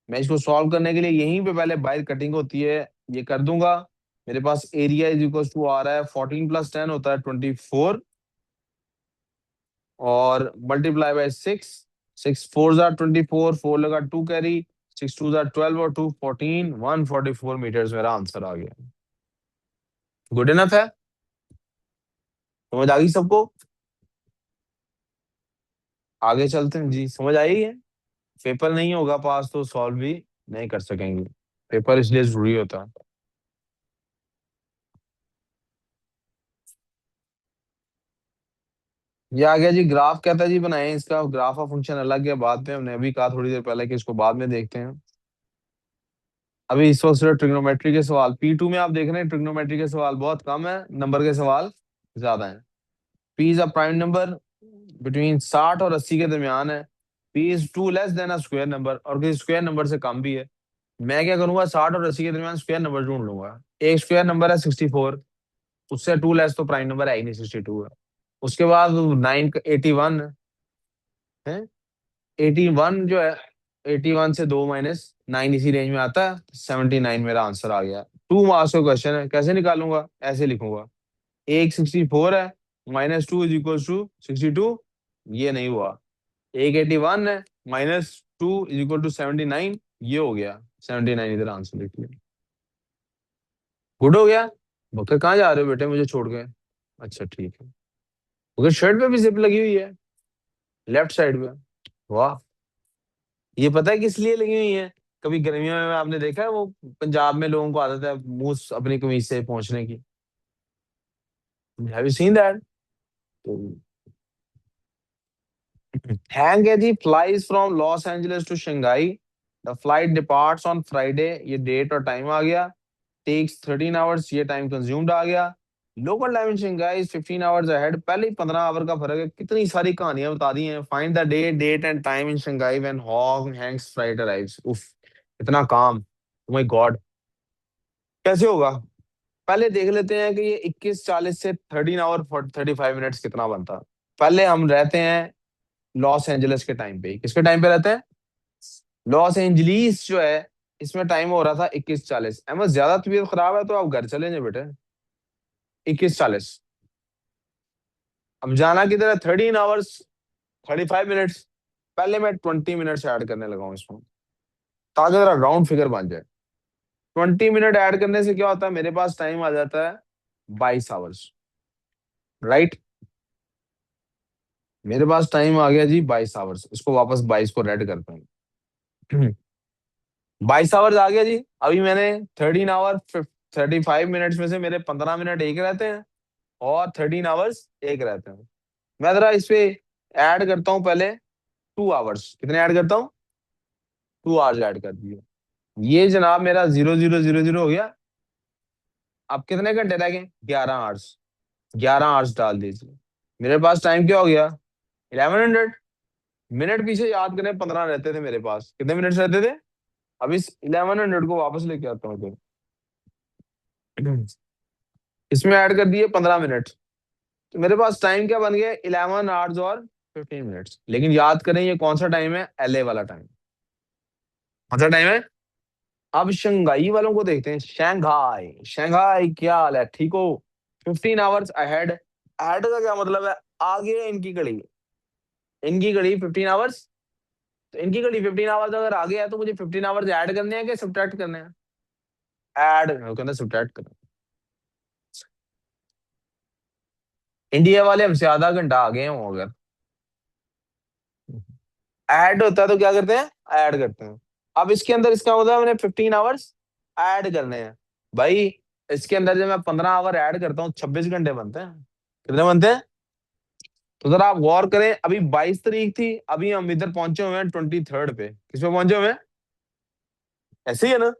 Speaker 1: मैं इसको सॉल्व करने के लिए यहीं पे पहले बाय कटिंग होती है, ये कर दूंगा। मेरे पास एरिया इज इक्वल टू आ रहा है 14 प्लस 10 होता है 24। और मल्टीप्लाई बाय 6। 6 4 जार 24, 4 लगा 2 कैरी, 6 2 जार 12 और 2 14, 144 मीटर्स मेरा आंसर आ गया। गुड इनफ है? समझ आ गई सबको? आगे चलते हैं जी, समझ आई है। पेपर नहीं होगा पास तो सॉल्व भी नहीं कर सकेंगे। पेपर इसलिए जरूरी होता है। ये आ गया जी ग्राफ। कहता है जी बनाएं इसका ग्राफ ऑफ फंक्शन अलग है, बाद में हमने अभी कहा थोड़ी देर पहले कि इसको बाद में देखते हैं। अभी इस वक्त सिर्फ ट्रिग्नोमेट्री के सवाल P2 में आप देख रहे हैं। ट्रिग्नोमेट्री के सवाल बहुत कम है, नंबर के सवाल ज्यादा हैं। P is a prime number between 60 और 80 के दरमियान है। P is two less than a square number, और किसी स्क्वायर नंबर से कम भी है। मैं क्या करूंगा, 60 और 80 के दरमियान स्क्वायर नंबर ढूंढ लूंगा। एक स्क्वायर नंबर है 64, उससे टू लेस तो प्राइम नंबर है ही नहीं, 62 है। उसके बाद 981 है। 81 जो है, 81 से 2 - 9 इसी रेंज में आता है, 79 मेरा आंसर आ गया। 2 मार्क्स का क्वेश्चन है, कैसे निकालूंगा? ऐसे लिखूंगा, एक 64 है, -2 इज इक्वल टू 62, ये नहीं हुआ। एक 81 है, -2 इज इक्वल टू 79, ये हो गया। 79 इधर आंसर लिख लिया। गुड हो गया। बकर कहाँ जा रहे हो बेटे मुझे छोड़ के? अच्छा ठीक है। बकर शर्ट पे भी जिप लगी हुई है, लेफ्ट साइड पे। वाह। ये पता है किस लिए लगी हुई है? कभी गर्मियों में आपने देखा है वो, पंजाब में लोगों को आदत है मुंह अपनी कमीज से पहुंचने की। Have you seen that? तो हैंग है जी, flies from Los Angeles to Shanghai. The flight departs on Friday, ये डेट और टाइम आ गया। टेक्स 13 आवर्स, ये टाइम कंज्यूम्ड आ गया। Local time in Shanghai is 15 hours ahead. पहले ही 15 आवर का फर्क है। कितनी सारी कहानियां बता दी हैं। Find the day, date and time in Shanghai when Hong Kong's flight arrives. उफ, इतना काम, ओ माय गॉड, कैसे होगा? पहले देख लेते हैं कि ये 21:40 से 13 आवर 35 मिनट्स कितना बनता है। पहले हम रहते हैं लॉस एंजलिस के टाइम पे। किसके टाइम पे रहते हैं? लॉस एंजलिस जो है, इसमें टाइम हो रहा था 21:40। अहमद ज्यादा तबीयत खराब है तो आप घर चले जाए बेटे। 21:40। अब जाना किधर है? 13 आवर्स 35 मिनट्स। पहले मैं 20 मिनट्स ऐड करने लगा हूँ इसमें, ताकि जरा राउंड फिगर बन जाए। 20 मिनट ऐड करने से क्या होता है, मेरे पास टाइम आ जाता है 22 आवर्स, राइट। मेरे पास टाइम आ गया जी 22 आवर्स। इसको वापस 22 को रेड करते हैं। 22 आवर्स आ गया जी। अभी मैंने 13 आवर 35 मिनट्स में से मेरे 15 मिनट एक रहते हैं, और 13 आवर्स एक रहते हैं। मैं जरा इस पे ऐड करता हूँ पहले 2 आवर्स। कितने ऐड करता हूँ? 2 आवर्स ऐड कर दिए। ये जनाब मेरा 0000 हो गया। अब कितने घंटे रह गए? 11 आवर्स। 11 आवर्स डाल दीजिए। मेरे पास टाइम क्या हो गया? 1100। मिनट पीछे याद करें 15 रहते थे मेरे पास, कितने मिनट्स रहते थे? अब इस 1100 को वापस लेके आता हूँ तो इसमें ऐड कर दिए 15 मिनट, तो मेरे पास टाइम क्या बन गया? 11 आवर्स और 15 मिनट्स। लेकिन याद करें ये कौन सा टाइम है? एलए वाला टाइम। कौन सा टाइम है? अब शंघाई वालों को देखते हैं। शंघाई, शंघाई क्या हाल है, ठीक हो? 15 आवर्स अहेड। अहेड का क्या मतलब है? आगे है इनकी घड़ी। इनकी घड़ी 15 आवर्स, तो इनकी घड़ी 15 आवर्स अगर आगे है तो मुझे 15 आवर्स ऐड करने हैं कि सब्ट्रैक्ट करने हैं? ऐड, कहते हैं सब्ट्रैक्ट करना। इंडिया वाले हमसे आधा घंटा आगे हैं वो, अगर ऐड होता है तो क्या करते हैं? ऐड करते हैं। अब इसके अंदर इसका मतलब है मैंने 15 आवर्स ऐड करने हैं। भाई इसके अंदर जब मैं 15 आवर ऐड करता हूँ 26 घंटे बनते हैं। कितने बनते हैं? तो जरा आप गौर करें, अभी 22 तारीख थी, अभी हम इधर पहुंचे हुए हैं 23rd पे। किस पे पहुंचे हुए हैं? ऐसे ही है ना?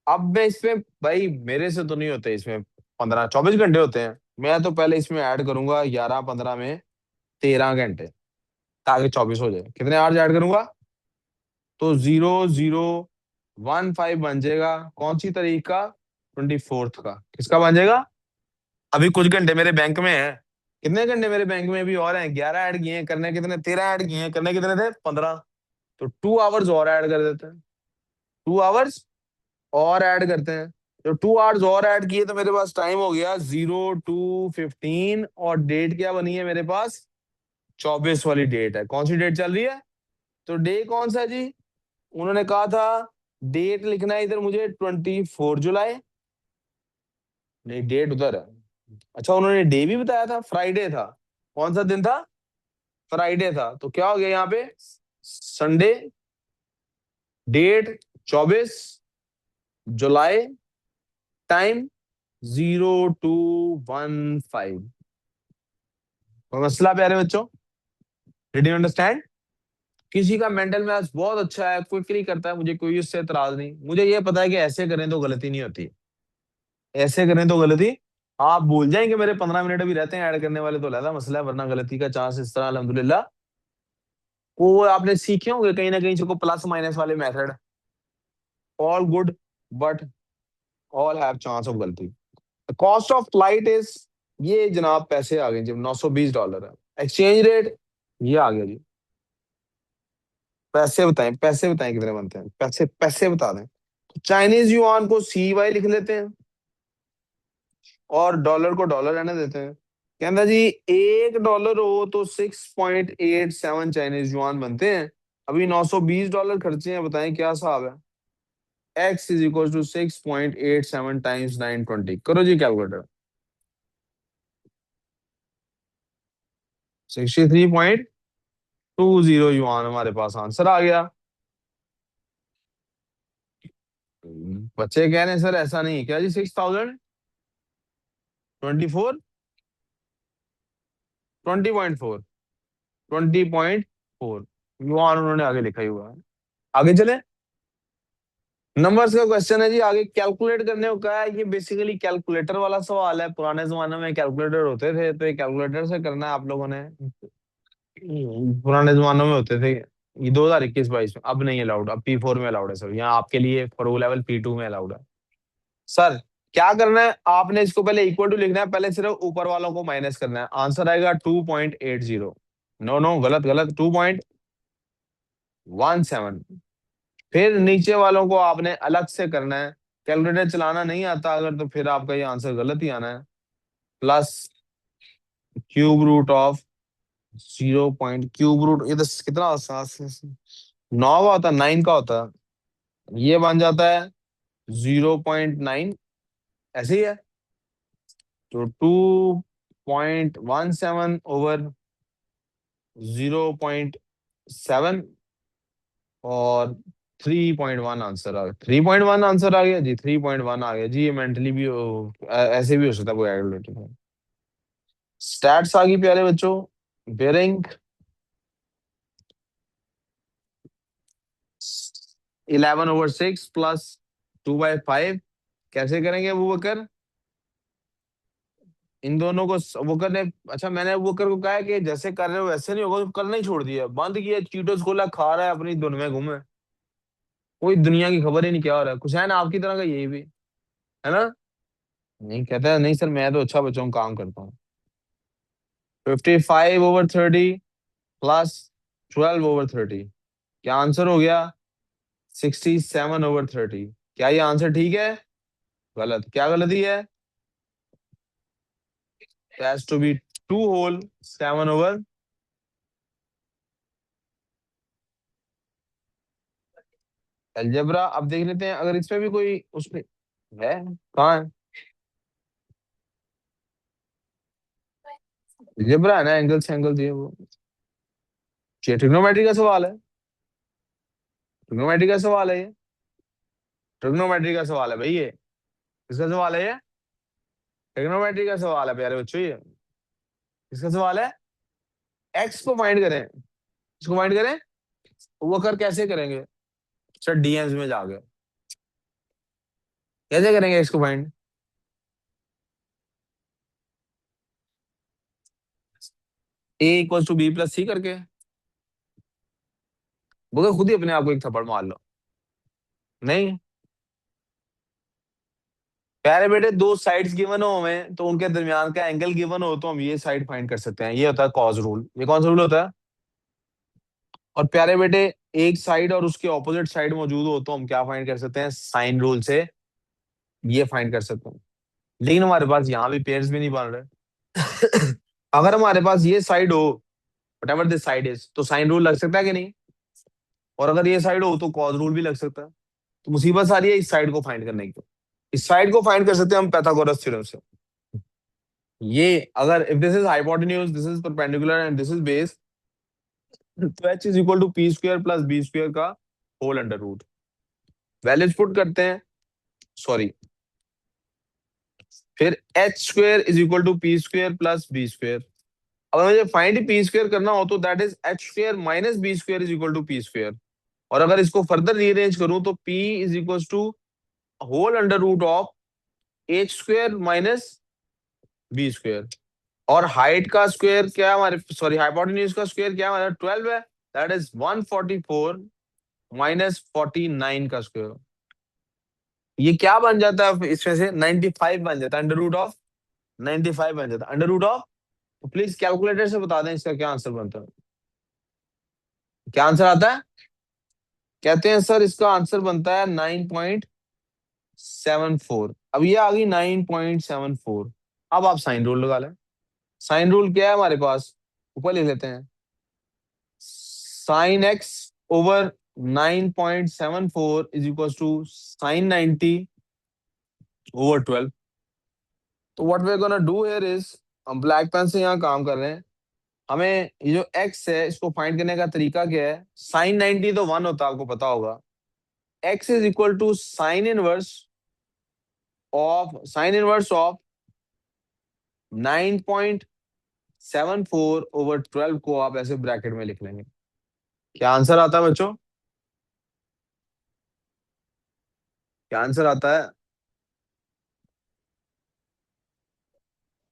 Speaker 1: अब मैं इसमें, भाई मेरे से तो नहीं होते इसमें 15 24 घंटे होते हैं। मैं तो पहले इसमें ऐड करूंगा 11 15 में 13 घंटे, ताकि 24 हो जाए। कितने आवर्स ऐड करूंगा? तो 0015 बन जाएगा। कौन सी तारीख का? 24th का। किसका बन जाएगा? अभी कुछ घंटे मेरे बैंक में है। कितने घंटे मेरे बैंक में अभी और हैं? 11 ऐड किए हैं, करने कितने? 13 ऐड किए हैं, करने कितने थे? 15। तो 2 आवर्स और ऐड कर देते हैं। 2 आवर्स और ऐड करते हैं। तो 2 आवर्स और ऐड किए तो मेरे पास टाइम हो गया 0215, और डेट क्या बनी है मेरे पास? 24 वाली डेट है। कौन सी डेट चल रही है? तो डे कौन सा है जी? उन्होंने कहा था डेट लिखना है इधर मुझे 24 जुलाई। नहीं, डेट उधर है। अच्छा, उन्होंने डे भी बताया था, फ्राइडे था। कौन सा दिन था? फ्राइडे था। तो क्या हो गया यहाँ पे? संडे, डेट 24 जुलाई, टाइम 0215। कोई मसला प्यारे बच्चों? Did you understand? किसी का मेंटल मैथ्स बहुत अच्छा है, क्विकली करता है, मुझे कोई उससे एतराज नहीं। मुझे ये पता है कि ऐसे करें तो गलती नहीं होती, ऐसे करें तो गलती। आप भूल जाएंगे मेरे 15 मिनट अभी रहते हैं ऐड करने वाले, तो लहदा मसला है, वरना गलती का चांस इस तरह अल्हम्दुलिल्लाह। वो आपने सीखे होंगे कहीं ना कहीं से, को प्लस माइनस वाले method. All good, but all have chance of गलती। कॉस्ट ऑफ फ्लाइट इज, ये जनाब पैसे आ गए जब $920 है। एक्सचेंज रेट ये आ गया जी। पैसे बताएं, पैसे बताएं कितने बनते हैं? पैसे, पैसे बता दें। तो चाइनीज युआन को CY लिख लेते हैं, और डॉलर को डॉलर रहने देते हैं। कहता जी $1 हो तो 6.87 चाइनीज युआन बनते हैं। अभी $920 खर्चे हैं, बताएं क्या हिसाब है? x = 6.87 times 920। करो जी कैलकुलेटर। 63.20 युआन हमारे पास आंसर आ गया। बच्चे कह रहे हैं सर ऐसा नहीं है क्या जी? 6024, 20.4, 20.4 युआन उन्होंने आगे लिखा ही हुआ है। आगे चले। नंबर्स का क्वेश्चन है जी, आगे कैलकुलेट करने को कहा है। ये बेसिकली कैलकुलेटर वाला सवाल है। पुराने जमाने में कैलकुलेटर होते थे, तो ये कैलकुलेटर से करना है आप लोगों ने। पुराने जमानों में होते थे। ये 2021-22 में अब नहीं अलाउड, अब P4 में अलाउड है सर। यहाँ आपके लिए प्रो लेवल P2 में अलाउड है। सर क्या करना है आपने? इसको पहले इक्वल टू लिखना है, पहले सिर्फ ऊपर वालों को माइनस करना है। आंसर आएगा 2.80। नो नो, गलत गलत, 2.17। फिर नीचे वालों को आपने अलग से करना है। कैलकुलेटर चलाना नहीं आता अगर, तो फिर आपका ये आंसर गलत ही आना है। Plus cube root of 0. ये तो कितना होता? 9 का होता, 9 का होता। ये बन जाता है 0.9, ऐसे ही है। तो 2.17/0.7, और 3.1 आंसर आ गया। 3.1 आंसर आ गया जी, 3.1 आ गया जी। ये मेंटली भी ऐसे भी हो सकता है, कोई कैलकुलेटर। स्टैट्स आ गई प्यारे बच्चों। Bearing 11/6 plus 2/5। कैसे करेंगे अबू बकर? इन दोनों को वो करने। अच्छा, मैंने वो कर को कहा है कि जैसे कर रहे हो वैसे नहीं होगा, तो करना ही छोड़ दिया, बंद किया, चीटोस खोला, खा रहा है, अपनी धुन में घूमे, कोई दुनिया की खबर ही नहीं क्या हो रहा है। कुछ है ना आपकी तरह का यही भी, है ना? नहीं कहता है, नहीं सर मैं तो अच्छा बच्चा हूँ, काम करता हूँ। 55/30 प्लस 12/30, क्या आंसर हो गया? 67/30। क्या ये आंसर ठीक है? गलत। क्या गलती है? Has to be 2 whole 7 over. Algebra अब देख लेते हैं, अगर इसमें भी कोई उसमें है, कहाँ है? अलजेब्रा है ना, एंगल्स ये वो, ये ट्रिग्नोमेट्री का सवाल है, ट्रिग्नोमेट्री का सवाल है ये, ट्रिग्नोमेट्री का सवाल है भाई ये। किसका सवाल है ये? ट्रिग्नोमेट्री का सवाल है प्यारे बच्चों ये। किसका सवाल है? एक्स को फाइंड करें, इसको फाइंड करें। वो कर कैसे करेंगे सर? डीएम्स में जाके कैसे करेंगे एक्स को फाइंड? A = B + C करके। वो तो खुद ही अपने आप को एक थप्पड़ मार लो। नहीं, प्यारे बेटे, दो साइड्स गिवन हो हमें, तो उनके दरमियान का एंगल गिवन हो, तो हम ये साइड फाइंड कर सकते हैं। ये होता है कॉज रूल। ये कौन सा रूल होता है? और प्यारे बेटे, एक साइड और उसके ऑपोजिट साइड मौजूद हो, तो हम क्या फाइंड कर सकते हैं? साइन रूल से ये फाइंड कर सकते हैं। लेकिन हमारे पास यहाँ भी पेयर्स भी नहीं बन रहे। अगर हमारे पास ये साइड हो, what ever this side is, तो साइन रूल लग सकता है कि नहीं? और अगर ये साइड हो तो कॉज रूल भी लग सकता है। तो मुसीबत सारी है इस साइड को फाइंड करने की। इस साइड को फाइंड कर सकते हैं हम पाइथागोरस थ्योरम से। ये अगर if this is hypotenuse, this is perpendicular and this is base, तो H = P² + B² का whole under root. Values put करते हैं, सॉरी, फिर H² = P² + B²। अगर मुझे फाइंड P² करना हो, तो that is H² - B² = P²। और अगर इसको फर्दर रीअरेंज करूं, तो P = whole under root of H² - B²। और हाइट का स्क्वायर क्या है हमारे, सॉरी, हाइपोटेन्यूज का स्क्वायर क्या है हमारा? 12 है। दैट इज 144 - 49 का स्क्वायर। ये क्या बन जाता है इसमें से? 95 बन जाता है, अंडर रूट ऑफ 95 बन जाता है, अंडर रूट ऑफ। तो प्लीज कैलकुलेटर से बता दें इसका क्या आंसर बनता है, क्या आंसर आता है? कहते हैं सर इसका आंसर बनता है 9.74। अब ये आ गई 9.74। अब आप साइन रूल लगा लें। साइन रूल क्या है हमारे पास? ऊपर लिख लेते हैं, sin x/9.74 = sin 90/12। तो what we are gonna do here is, हम ब्लैक पेन से यहाँ काम कर रहे हैं। हमें ये जो x है, इसको फाइंड करने का तरीका क्या है? sin 90 तो 1 होता है, आपको पता होगा। x = sin इनवर्स ऑफ 9.74/12 को आप ऐसे ब्रैकेट में लिख लेंगे। क्या आंसर आता है बच्चों? क्या आंसर आता है?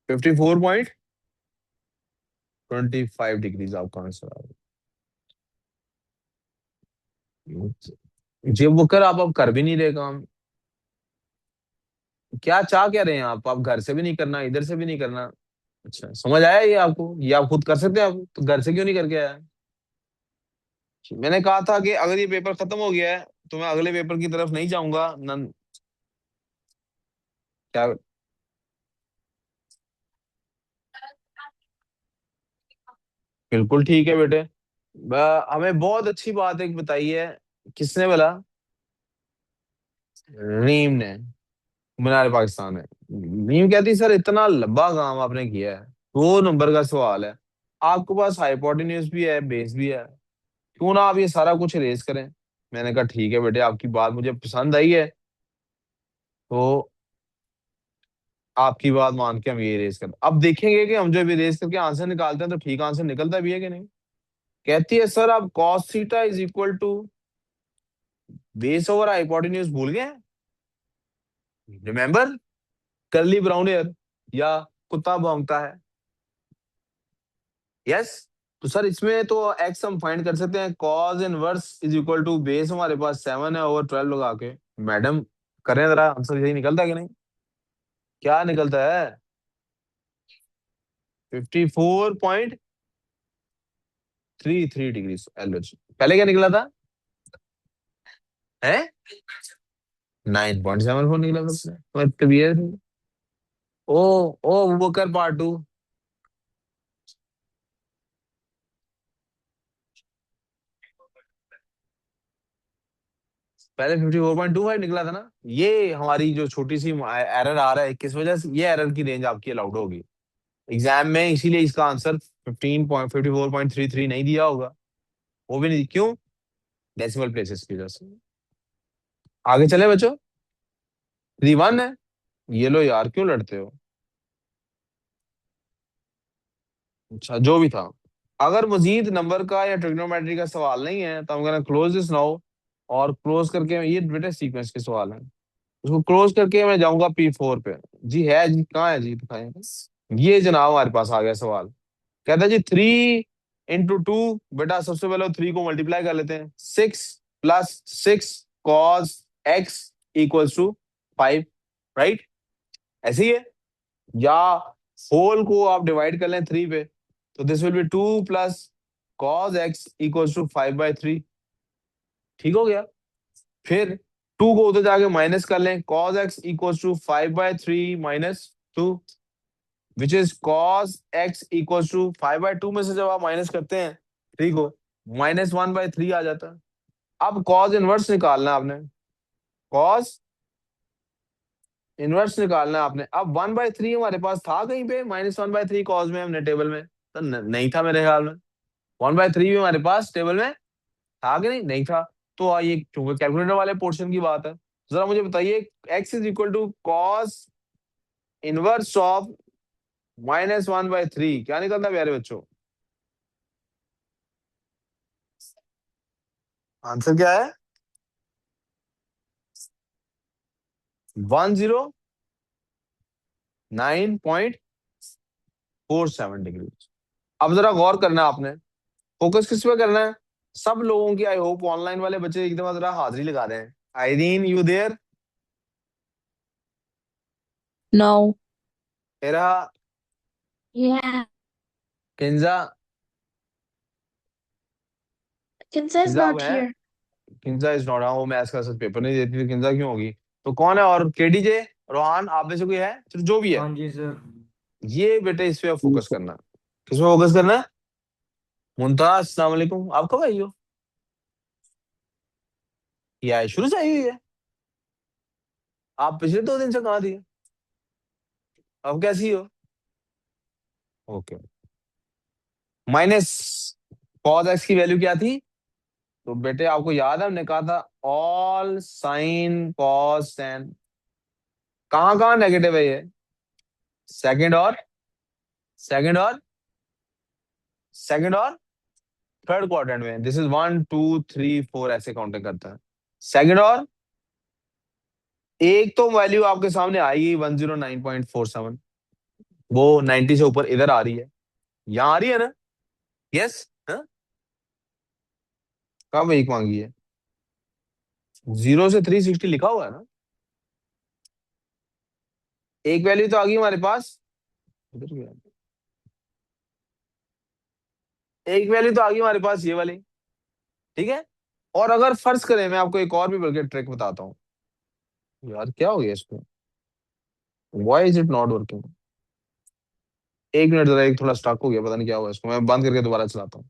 Speaker 1: 54.25 डिग्रीज आपका आंसर आ गया। जी वो कर, आप अब कर भी नहीं रहे काम। क्या चाह क्या रहे हैं आप घर से भी नहीं करना, इधर से भी नहीं करना। अच्छा, समझ आया ये आपको? ये आप खुद कर सकते हैं, आप तो घर से क्यों नहीं करके आया? मैंने कहा था कि अगर ये पेपर खत्म हो गया है, तो मैं अगले पेपर की तरफ नहीं जाऊंगा न। क्या? बिल्कुल ठीक है बेटे। हमें बहुत अच्छी बात एक बताई है। किसने बोला? रीम ने। मीनार पाकिस्तान है। रीम कहती सर इतना लंबा काम आपने किया है, 2 नंबर का सवाल है, आपके पास हाइपोटेन्यूज भी है, बेस भी है, क्यों ना आप ये सारा कुछ रेस करें। मैंने कहा ठीक है बेटे, आपकी बात मुझे पसंद आई है, तो आपकी बात मान के हम ये रेस कर, अब देखेंगे कि हम जो भी रेस करके आंसर निकालते हैं, तो ठीक आंसर निकलता भी है कि नहीं। कहती है सर आप cos θ = बेस ओवर हाइपोटेन्यूज भूल गए? रिमेम्बर कर्ली ब्राउन हेयर, या कुत्ता भौंकता है। यस। तो सर इसमें तो एक्स हम फाइंड कर सकते हैं, cos inverse is equal to base हमारे पास 7 है ओवर 12 लगा के। मैडम करें जरा, आंसर यही निकलता है कि नहीं? क्या निकलता है? 54.33 डिग्री एलओसी। पहले क्या निकला था? है 9.74 निकला था। मतलब ये ओ ओ वो कर पार्ट टू। पहले 54.25 निकला था ना। ये हमारी जो छोटी सी एरर आ रहा है, किस वजह से ये एरर की रेंज आपकी अलाउड होगी एग्जाम में, इसीलिए इसका आंसर 15.54.33 नहीं दिया होगा। वो भी नहीं, क्यों? डेसिमल प्लेसेस की वजह से। आगे चले बच्चों। 3-1 है। ये लो यार, क्यों लड़ते हो? अच्छा, जो भी था। अगर मजीद नंबर का या ट्रिग्नोमेट्री का सवाल नहीं है तो हम कहना क्लोज दिस नाउ। और क्लोज करके ये बेटा सीक्वेंस के सवाल है। उसको क्लोज करके मैं जाऊंगा P4 पे। जी है जी, कहाँ है जी, दिखाएं। ये जनाब हमारे पास आ गया सवाल। कहता है जी 3 into 2। बेटा सबसे पहले 3 को मल्टीप्लाई कर लेते हैं। 6 + 6 cos x = 5। राइट? ऐसे ही है। या होल को आप डिवाइड कर लें 3 पे, तो this will be 2 + cos x = 5/3। ठीक हो गया। फिर 2 को उधर जाके माइनस कर लें, cos x = 5/3 - 2, which is cos x = 5/2 में से जब आप माइनस करते हैं 3 को, -1/3 आ जाता है। अब कॉज इनवर्स निकालना है आपने। कॉज इनवर्स निकालना है आपने। अब 1/3 हमारे पास था कहीं पे, -1/3 कॉज में हमने टेबल में तो नहीं था मेरे ख्याल में। 1/3 भी हमारे पास टेबल में था कि नहीं? नहीं था। तो ये क्योंकि कैलकुलेटर वाले पोर्शन की बात है, जरा मुझे बताइए x इज इक्वल टू कॉस इनवर्स ऑफ -1/3 क्या निकलता है प्यारे बच्चों? आंसर क्या है? 109.47 डिग्री। अब जरा गौर करना है आपने। फोकस किस पे करना है? सब लोगों की, आई होप ऑनलाइन वाले बच्चे एक दफा जरा हाजिरी लगा रहे हैं। Irene, you there?
Speaker 3: No.
Speaker 1: एरा?
Speaker 2: Yeah.
Speaker 1: Kinza?
Speaker 2: Kinza is
Speaker 1: Kinza आप
Speaker 2: not
Speaker 1: हैं?
Speaker 2: here.
Speaker 1: Kinza is not. हाँ, वो मैथ्स का सर पेपर नहीं देती तो किंजा क्यों होगी? तो कौन है? और केडीजे, रोहान, आप में से कोई है? चलो जो भी है।
Speaker 4: हाँ जी सर।
Speaker 1: ये बेटे इस पे फोकस करना। किस पे फोकस करना है? मुमताज, अस्सलाम वालेकुम। आप कब आई हो? ये आई शुरू से आई हुई है। आप पिछले 2 दिन से कहाँ थी? अब कैसी हो? ओके। माइनस कॉस एक्स की वैल्यू क्या थी? तो बेटे आपको याद है हमने कहा था ऑल साइन कॉस टेन। कहाँ कहाँ नेगेटिव है ये? सेकंड और सेकंड और सेकंड और थर्ड क्वाड्रेंट में। दिस इज 1 2 3 4 ऐसे काउंटिंग करता है। सेकंड और एक तो वैल्यू आपके सामने आएगी 109.47। वो 90 से ऊपर इधर आ रही है, यहाँ आ रही है ना? यस। हाँ, कब एक मांगी है? 0 से 360 लिखा हुआ है ना। एक वैल्यू तो आ गई हमारे पास। इधर भी है। एक वैल्यू तो आ गई हमारे पास, ये वाली। ठीक है। और अगर फर्ज करें, मैं आपको एक और भी बल्कि ट्रिक बताता हूँ। यार क्या हो गया इसको? Why is it not working? 1 minute जरा, एक थोड़ा स्टक हो गया, पता नहीं क्या हुआ इसको। मैं बंद करके दोबारा चलाता हूँ।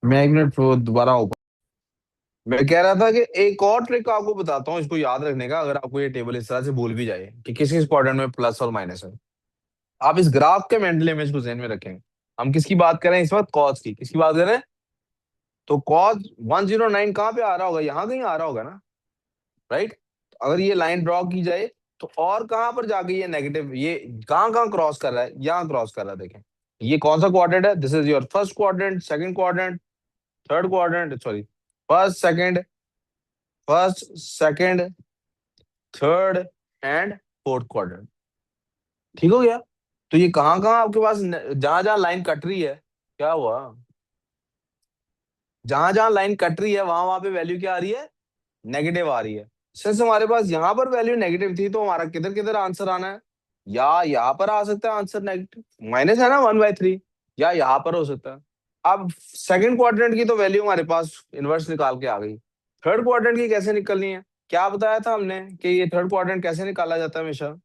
Speaker 1: मैं 1 मिनट दोबारा मैं कह रहा था कि एक और ट्रिक आपको बताता हूँ इसको याद रखने का, अगर आपको ये टेबल इस तरह से भूल भी जाए कि किस किस क्वाड्रेंट में प्लस और माइनस है। आप इस ग्राफ के मेंटल इमेज को ध्यान में रखें। हम किसकी बात कर रहे हैं इस वक्त? कॉस की। किसकी बात कर रहे हैं? तो कॉस 109 कहाँ पे आ रहा होगा? यहाँ कहीं आ रहा होगा ना, राइट? अगर ये लाइन ड्रॉ की जाए तो और कहां पर जाके ये नेगेटिव, ये कहाँ कहाँ क्रॉस कर रहा है? यहाँ क्रॉस कर रहा है, देखें। ये कौन सा क्वाड्रेंट है? This is your first quadrant, second quadrant, third quadrant, sorry, first second, first second, third and fourth quadrant. ठीक हो गया? तो ये कहाँ कहाँ आपके पास जहां जहां लाइन कट रही है, क्या हुआ? जहां जहां लाइन कट रही है वहां वहां पे वैल्यू क्या आ रही है? नेगेटिव आ रही है। सिंस हमारे पास यहाँ पर वैल्यू नेगेटिव थी तो हमारा किधर किधर आंसर आना है? या यहाँ पर आ सकता है आंसर नेगेटिव, माइनस है ना 1/3, या यहाँ पर हो सकता है। अब सेकंड क्वाड्रेंट की तो वैल्यू हमारे पास इनवर्स निकाल के आ गई। थर्ड क्वाड्रेंट की कैसे निकलनी है? क्या बताया था हमने कि ये थर्ड क्वाड्रेंट कैसे निकाला जाता है? हमेशा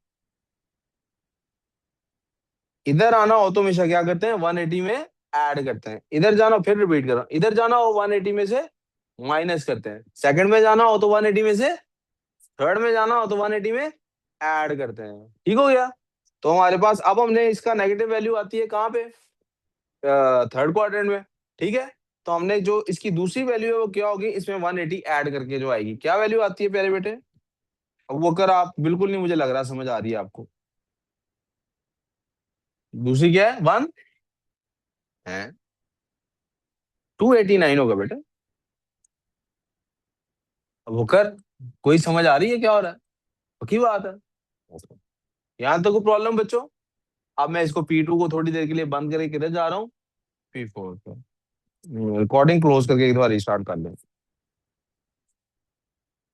Speaker 1: इधर आना हो तो हमेशा क्या करते हैं? 180 में ऐड करते हैं। इधर जाना हो, फिर रिपीट कर रहा हूं, इधर जाना हो 180 में से माइनस करते हैं। सेकंड में जाना हो तो 180 में से, थर्ड में जाना हो तो 180 में ऐड करते हैं। ठीक हो गया? तो हमारे पास अब हमने इसका नेगेटिव वैल्यू आती है कहाँ पे? थर्ड क्वाड्रेंट में। ठीक है? तो हमने जो इसकी दूसरी वैल्यू है वो क्या होगी? इसमें 180 ऐड करके जो आएगी, क्या वैल्यू आती है प्यारे बेटे? अब वो कर, आप बिल्कुल नहीं, मुझे लग रहा समझ आ रही है आपको। दूसरी क्या है? 1 है, 289 होगा बेटा। अब वो कर, कोई समझ आ रही है क्या हो रहा है? पक्की बात है? यहाँ तक कोई प्रॉब्लम बच्चों? अब मैं इसको P2 को थोड़ी देर के लिए बंद करके किधर जा रहा हूँ? P4 पे। रिकॉर्डिंग क्लोज करके एक बार रिस्टार्ट कर लें।